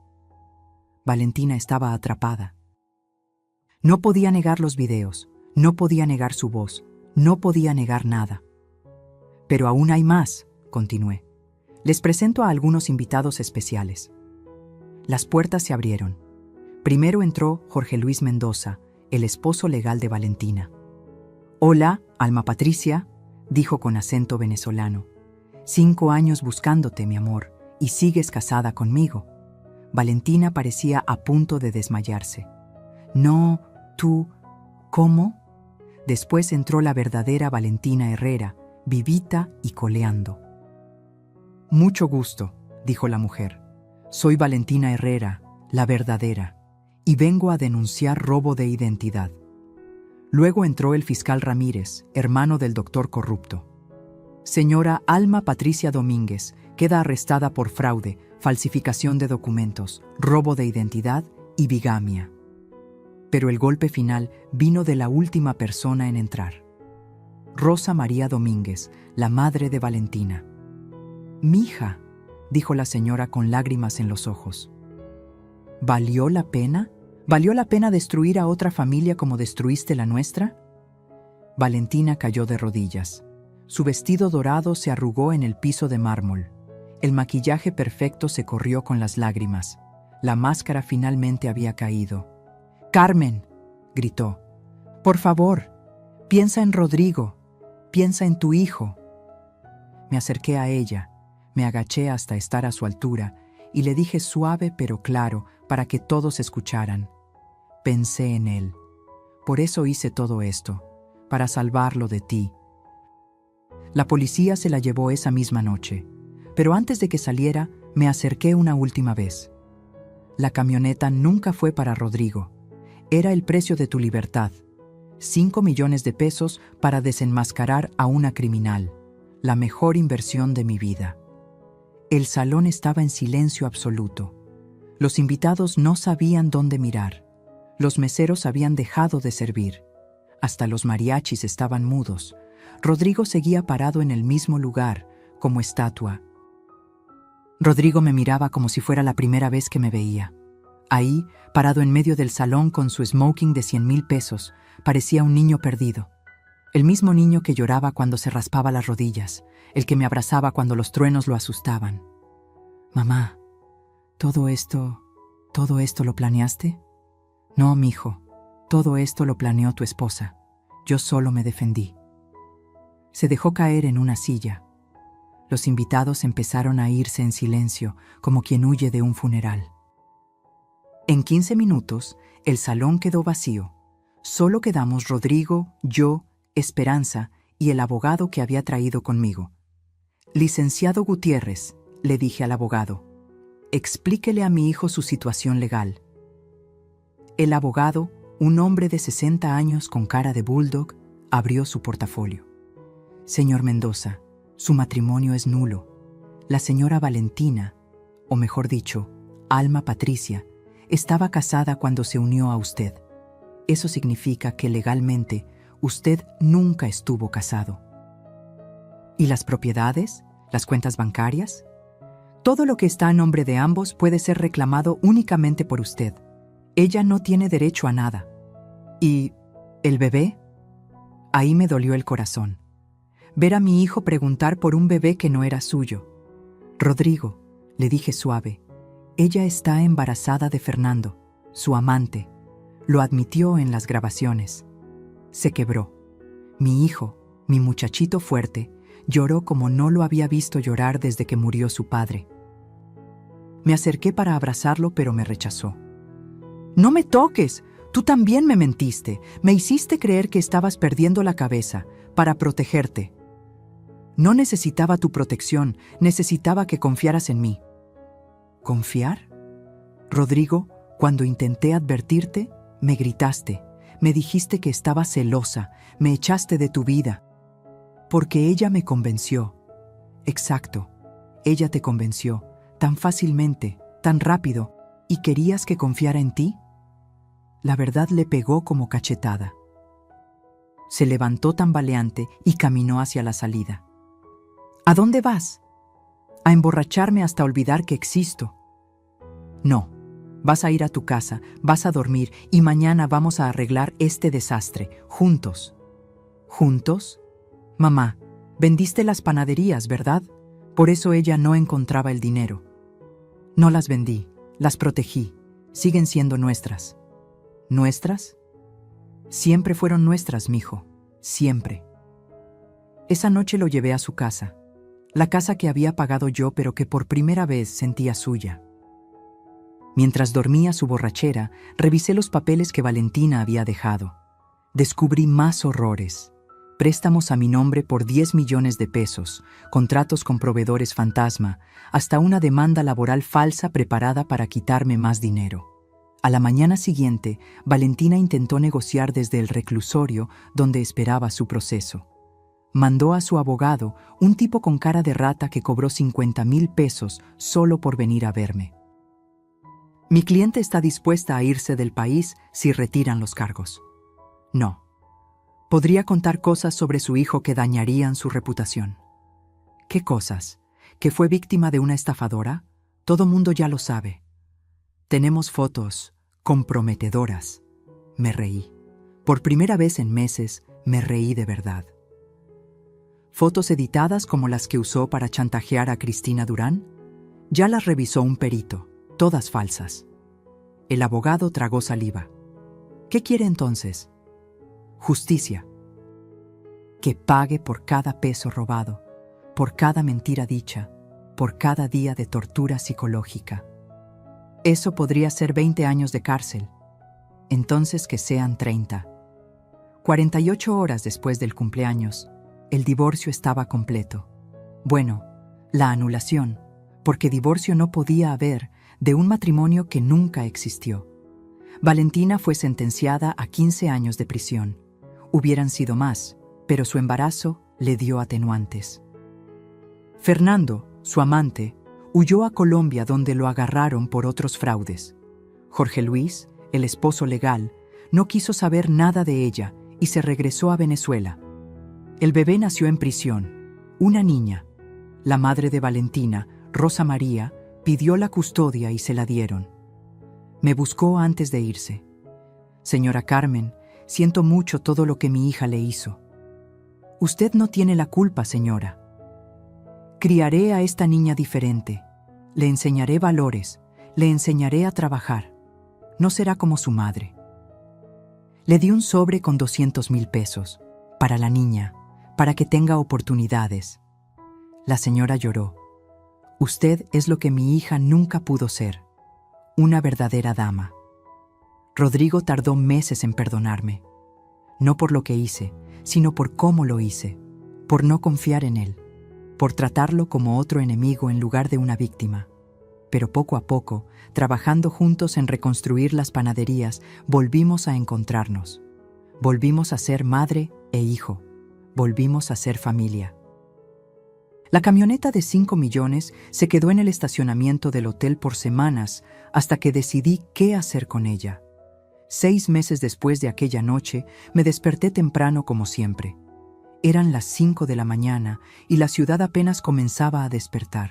Valentina estaba atrapada. No podía negar los videos, no podía negar su voz, no podía negar nada. «Pero aún hay más», continué. «Les presento a algunos invitados especiales». Las puertas se abrieron. Primero entró Jorge Luis Mendoza, el esposo legal de Valentina. «Hola, Alma Patricia», dijo con acento venezolano. 5 años buscándote, mi amor, y sigues casada conmigo». Valentina parecía a punto de desmayarse. «No, tú, ¿cómo?». Después entró la verdadera Valentina Herrera, vivita y coleando. «Mucho gusto», dijo la mujer. «Soy Valentina Herrera, la verdadera, y vengo a denunciar robo de identidad». Luego entró el fiscal Ramírez, hermano del doctor corrupto. «Señora Alma Patricia Domínguez, queda arrestada por fraude, falsificación de documentos, robo de identidad y bigamia». Pero el golpe final vino de la última persona en entrar. Rosa María Domínguez, la madre de Valentina. «Mija», dijo la señora con lágrimas en los ojos. «¿Valió la pena? ¿Valió la pena destruir a otra familia como destruiste la nuestra?». Valentina cayó de rodillas. Su vestido dorado se arrugó en el piso de mármol. El maquillaje perfecto se corrió con las lágrimas. La máscara finalmente había caído. «¡Carmen!», gritó. «Por favor, piensa en Rodrigo, piensa en tu hijo». Me acerqué a ella, me agaché hasta estar a su altura y le dije suave pero claro para que todos escucharan. Pensé en él. Por eso hice todo esto, para salvarlo de ti. La policía se la llevó esa misma noche, pero antes de que saliera, me acerqué una última vez. La camioneta nunca fue para Rodrigo. Era el precio de tu libertad. 5 millones de pesos para desenmascarar a una criminal. La mejor inversión de mi vida. El salón estaba en silencio absoluto. Los invitados no sabían dónde mirar. Los meseros habían dejado de servir. Hasta los mariachis estaban mudos. Rodrigo seguía parado en el mismo lugar, como estatua. Rodrigo me miraba como si fuera la primera vez que me veía. Ahí, parado en medio del salón con su smoking de 100,000 pesos, parecía un niño perdido. El mismo niño que lloraba cuando se raspaba las rodillas, el que me abrazaba cuando los truenos lo asustaban. «Mamá, ¿todo esto lo planeaste?» «No, mijo, todo esto lo planeó tu esposa. Yo solo me defendí». Se dejó caer en una silla. Los invitados empezaron a irse en silencio, como quien huye de un funeral. En 15 minutos, el salón quedó vacío. Solo quedamos Rodrigo, yo, Esperanza y el abogado que había traído conmigo. «Licenciado Gutiérrez», le dije al abogado, «explíquele a mi hijo su situación legal». El abogado, un hombre de 60 años con cara de bulldog, abrió su portafolio. «Señor Mendoza, su matrimonio es nulo. La señora Valentina, o mejor dicho, Alma Patricia, estaba casada cuando se unió a usted. Eso significa que legalmente usted nunca estuvo casado». ¿Y las propiedades? ¿Las cuentas bancarias? Todo lo que está a nombre de ambos puede ser reclamado únicamente por usted. Ella no tiene derecho a nada. ¿Y el bebé? Ahí me dolió el corazón. Ver a mi hijo preguntar por un bebé que no era suyo. «Rodrigo», le dije suave, «ella está embarazada de Fernando, su amante. Lo admitió en las grabaciones». Se quebró. Mi hijo, mi muchachito fuerte, lloró como no lo había visto llorar desde que murió su padre. Me acerqué para abrazarlo, pero me rechazó. «No me toques, tú también me mentiste, me hiciste creer que estabas perdiendo la cabeza para protegerte». «No necesitaba tu protección, necesitaba que confiaras en mí». ¿Confiar? Rodrigo, cuando intenté advertirte, me gritaste, me dijiste que estaba celosa, me echaste de tu vida. Porque ella me convenció. Exacto, ella te convenció, tan fácilmente, tan rápido, ¿y querías que confiara en ti? La verdad le pegó como cachetada. Se levantó tambaleante y caminó hacia la salida. ¿A dónde vas? A emborracharme hasta olvidar que existo. No, vas a ir a tu casa, vas a dormir y mañana vamos a arreglar este desastre, juntos. ¿Juntos? Mamá, vendiste las panaderías, ¿verdad? Por eso ella no encontraba el dinero. No las vendí, las protegí, siguen siendo nuestras. ¿Nuestras? Siempre fueron nuestras, mijo, siempre. Esa noche lo llevé a su casa. La casa que había pagado yo, pero que por primera vez sentía suya. Mientras dormía su borrachera, revisé los papeles que Valentina había dejado. Descubrí más horrores. Préstamos a mi nombre por 10 millones de pesos, contratos con proveedores fantasma, hasta una demanda laboral falsa preparada para quitarme más dinero. A la mañana siguiente, Valentina intentó negociar desde el reclusorio donde esperaba su proceso. Mandó a su abogado, un tipo con cara de rata que cobró 50,000 pesos solo por venir a verme. Mi cliente está dispuesta a irse del país si retiran los cargos. No. Podría contar cosas sobre su hijo que dañarían su reputación. ¿Qué cosas? ¿Que fue víctima de una estafadora? Todo mundo ya lo sabe. Tenemos fotos comprometedoras. Me reí. Por primera vez en meses, me reí de verdad. ¿Fotos editadas como las que usó para chantajear a Cristina Durán? Ya las revisó un perito, todas falsas. El abogado tragó saliva. ¿Qué quiere entonces? Justicia. Que pague por cada peso robado, por cada mentira dicha, por cada día de tortura psicológica. Eso podría ser 20 años de cárcel. Entonces que sean 30. 48 horas después del cumpleaños, el divorcio estaba completo. Bueno, la anulación, porque divorcio no podía haber de un matrimonio que nunca existió. Valentina fue sentenciada a 15 años de prisión. Hubieran sido más, pero su embarazo le dio atenuantes. Fernando, su amante, huyó a Colombia donde lo agarraron por otros fraudes. Jorge Luis, el esposo legal, no quiso saber nada de ella y se regresó a Venezuela. El bebé nació en prisión, una niña. La madre de Valentina, Rosa María, pidió la custodia y se la dieron. Me buscó antes de irse. Señora Carmen, siento mucho todo lo que mi hija le hizo. Usted no tiene la culpa, señora. Criaré a esta niña diferente. Le enseñaré valores, le enseñaré a trabajar. No será como su madre. Le di un sobre con 200,000 pesos, para la niña, para que tenga oportunidades. La señora lloró. Usted es lo que mi hija nunca pudo ser, una verdadera dama. Rodrigo tardó meses en perdonarme, no por lo que hice, sino por cómo lo hice, por no confiar en él, por tratarlo como otro enemigo en lugar de una víctima. Pero poco a poco, trabajando juntos en reconstruir las panaderías, volvimos a encontrarnos. Volvimos a ser madre e hijo. Volvimos a ser familia. La camioneta de 5 millones se quedó en el estacionamiento del hotel por semanas hasta que decidí qué hacer con ella. 6 meses después de aquella noche, me desperté temprano como siempre. Eran las 5 de la mañana y la ciudad apenas comenzaba a despertar.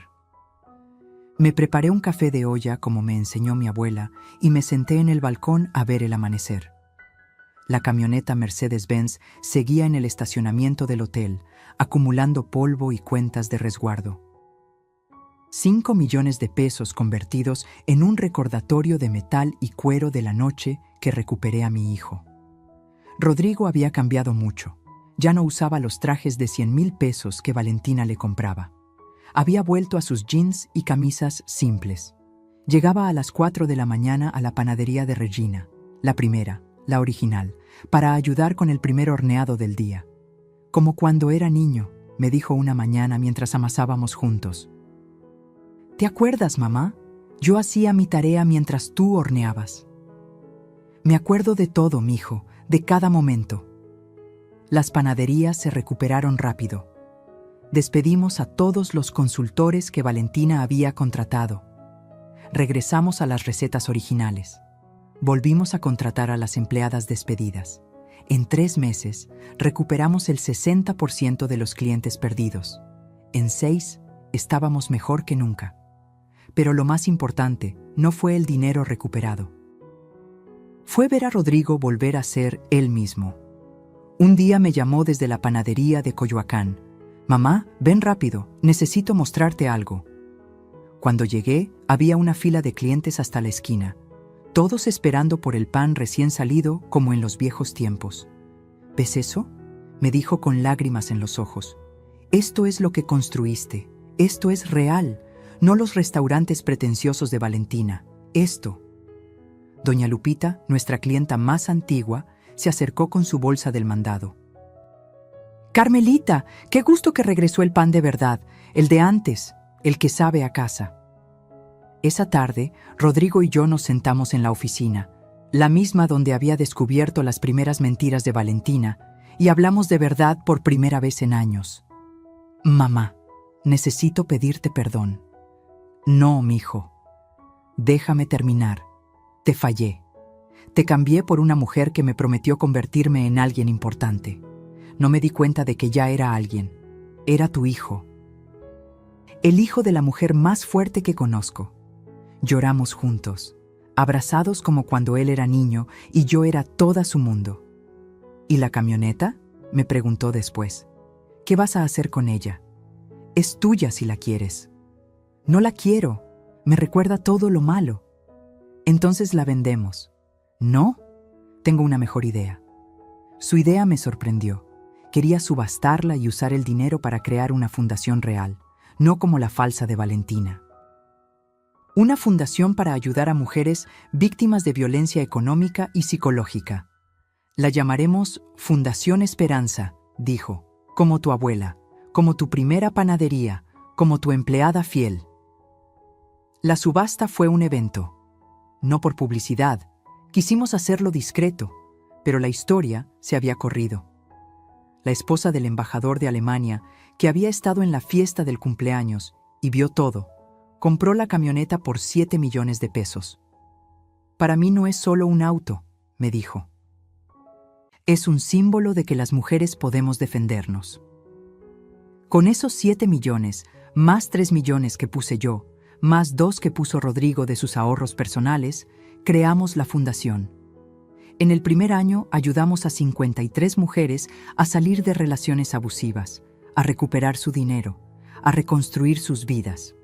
Me preparé un café de olla como me enseñó mi abuela y me senté en el balcón a ver el amanecer. La camioneta Mercedes-Benz seguía en el estacionamiento del hotel, acumulando polvo y cuentas de resguardo. 5 millones de pesos convertidos en un recordatorio de metal y cuero de la noche que recuperé a mi hijo. Rodrigo había cambiado mucho. Ya no usaba los trajes de 100,000 pesos que Valentina le compraba. Había vuelto a sus jeans y camisas simples. Llegaba a las 4 de la mañana a la panadería de Regina, la primera, la original, para ayudar con el primer horneado del día. Como cuando era niño, me dijo una mañana mientras amasábamos juntos. ¿Te acuerdas, mamá? Yo hacía mi tarea mientras tú horneabas. Me acuerdo de todo, mijo, de cada momento. Las panaderías se recuperaron rápido. Despedimos a todos los consultores que Valentina había contratado. Regresamos a las recetas originales. Volvimos a contratar a las empleadas despedidas. En 3 meses, recuperamos el 60% de los clientes perdidos. En 6, estábamos mejor que nunca. Pero lo más importante no fue el dinero recuperado. Fue ver a Rodrigo volver a ser él mismo. Un día me llamó desde la panadería de Coyoacán. «Mamá, ven rápido, necesito mostrarte algo». Cuando llegué, había una fila de clientes hasta la esquina, todos esperando por el pan recién salido como en los viejos tiempos. «¿Ves eso?», me dijo con lágrimas en los ojos. «Esto es lo que construiste, esto es real, no los restaurantes pretenciosos de Valentina, esto». Doña Lupita, nuestra clienta más antigua, se acercó con su bolsa del mandado. «Carmelita, qué gusto que regresó el pan de verdad, el de antes, el que sabe a casa». Esa tarde, Rodrigo y yo nos sentamos en la oficina, la misma donde había descubierto las primeras mentiras de Valentina, y hablamos de verdad por primera vez en años. «Mamá, necesito pedirte perdón». «No, mijo. Déjame terminar. Te fallé. Te cambié por una mujer que me prometió convertirme en alguien importante. No me di cuenta de que ya era alguien. Era tu hijo. El hijo de la mujer más fuerte que conozco. Lloramos juntos, abrazados como cuando él era niño y yo era toda su mundo. ¿Y la camioneta?», me preguntó después. «¿Qué vas a hacer con ella? Es tuya si la quieres». «No la quiero. Me recuerda todo lo malo. Entonces la vendemos. ¿No? Tengo una mejor idea. Su idea me sorprendió. Quería subastarla y usar el dinero para crear una fundación real, no como la falsa de Valentina. Una fundación para ayudar a mujeres víctimas de violencia económica y psicológica. La llamaremos Fundación Esperanza, dijo, como tu abuela, como tu primera panadería, como tu empleada fiel. La subasta fue un evento. No por publicidad, quisimos hacerlo discreto, pero la historia se había corrido. La esposa del embajador de Alemania, que había estado en la fiesta del cumpleaños y vio todo, compró la camioneta por 7 millones de pesos. Para mí no es solo un auto, me dijo. Es un símbolo de que las mujeres podemos defendernos. Con esos 7 millones, más 3 millones que puse yo, más 2 que puso Rodrigo de sus ahorros personales, creamos la fundación. En el primer año ayudamos a 53 mujeres a salir de relaciones abusivas, a recuperar su dinero, a reconstruir sus vidas.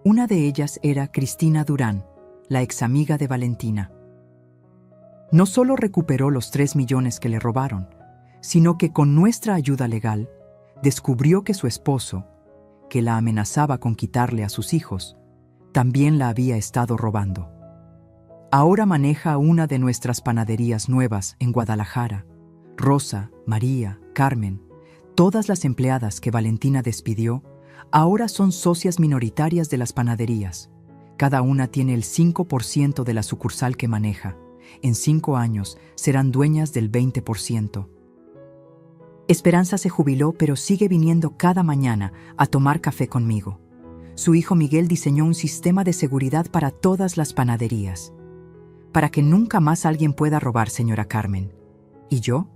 Una de ellas era Cristina Durán, la examiga de Valentina. No solo recuperó los 3 millones que le robaron, sino que con nuestra ayuda legal, descubrió que su esposo, que la amenazaba con quitarle a sus hijos, también la había estado robando. Ahora maneja una de nuestras panaderías nuevas en Guadalajara. Rosa, María, Carmen, todas las empleadas que Valentina despidió, ahora son socias minoritarias de las panaderías. Cada una tiene el 5% de la sucursal que maneja. En 5 años serán dueñas del 20%. Esperanza se jubiló, pero sigue viniendo cada mañana a tomar café conmigo. Su hijo Miguel diseñó un sistema de seguridad para todas las panaderías, para que nunca más alguien pueda robar, señora Carmen. ¿Y yo?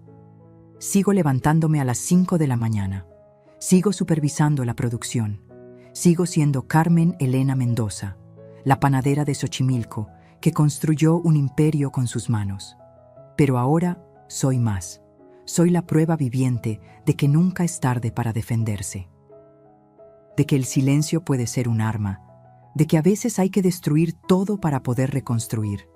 Sigo levantándome a las 5 de la mañana. Sigo supervisando la producción. Sigo siendo Carmen Elena Mendoza, la panadera de Xochimilco, que construyó un imperio con sus manos. Pero ahora soy más. Soy la prueba viviente de que nunca es tarde para defenderse. De que el silencio puede ser un arma. De que a veces hay que destruir todo para poder reconstruir.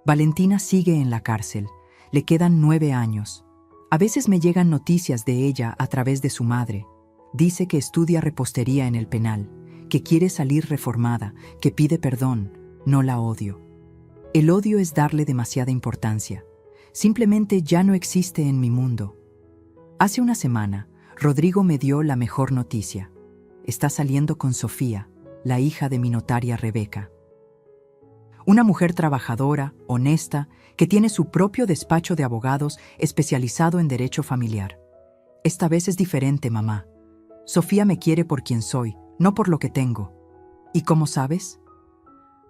Valentina sigue en la cárcel. Le quedan 9 años. A veces me llegan noticias de ella a través de su madre. Dice que estudia repostería en el penal, que quiere salir reformada, que pide perdón. No la odio. El odio es darle demasiada importancia. Simplemente ya no existe en mi mundo. Hace una semana, Rodrigo me dio la mejor noticia. Está saliendo con Sofía, la hija de mi notaria Rebeca. Una mujer trabajadora, honesta, que tiene su propio despacho de abogados especializado en derecho familiar. Esta vez es diferente, mamá. Sofía me quiere por quien soy, no por lo que tengo. ¿Y cómo sabes?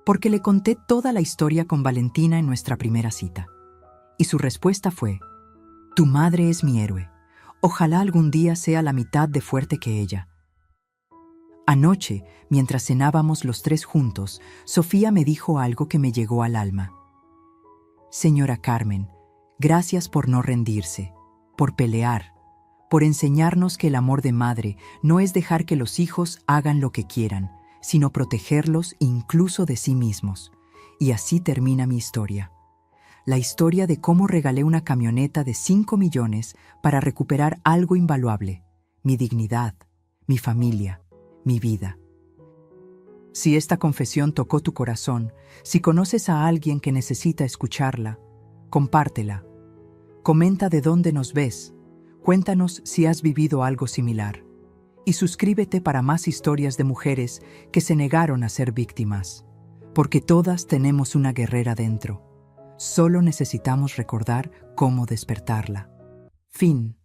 Porque le conté toda la historia con Valentina en nuestra primera cita. Y su respuesta fue: tu madre es mi héroe. Ojalá algún día sea la mitad de fuerte que ella. Anoche, mientras cenábamos los 3 juntos, Sofía me dijo algo que me llegó al alma. Señora Carmen, gracias por no rendirse, por pelear, por enseñarnos que el amor de madre no es dejar que los hijos hagan lo que quieran, sino protegerlos incluso de sí mismos. Y así termina mi historia. La historia de cómo regalé una camioneta de 5 millones para recuperar algo invaluable: mi dignidad, mi familia, mi vida. Si esta confesión tocó tu corazón, si conoces a alguien que necesita escucharla, compártela. Comenta de dónde nos ves, cuéntanos si has vivido algo similar. Y suscríbete para más historias de mujeres que se negaron a ser víctimas. Porque todas tenemos una guerrera dentro. Solo necesitamos recordar cómo despertarla. Fin.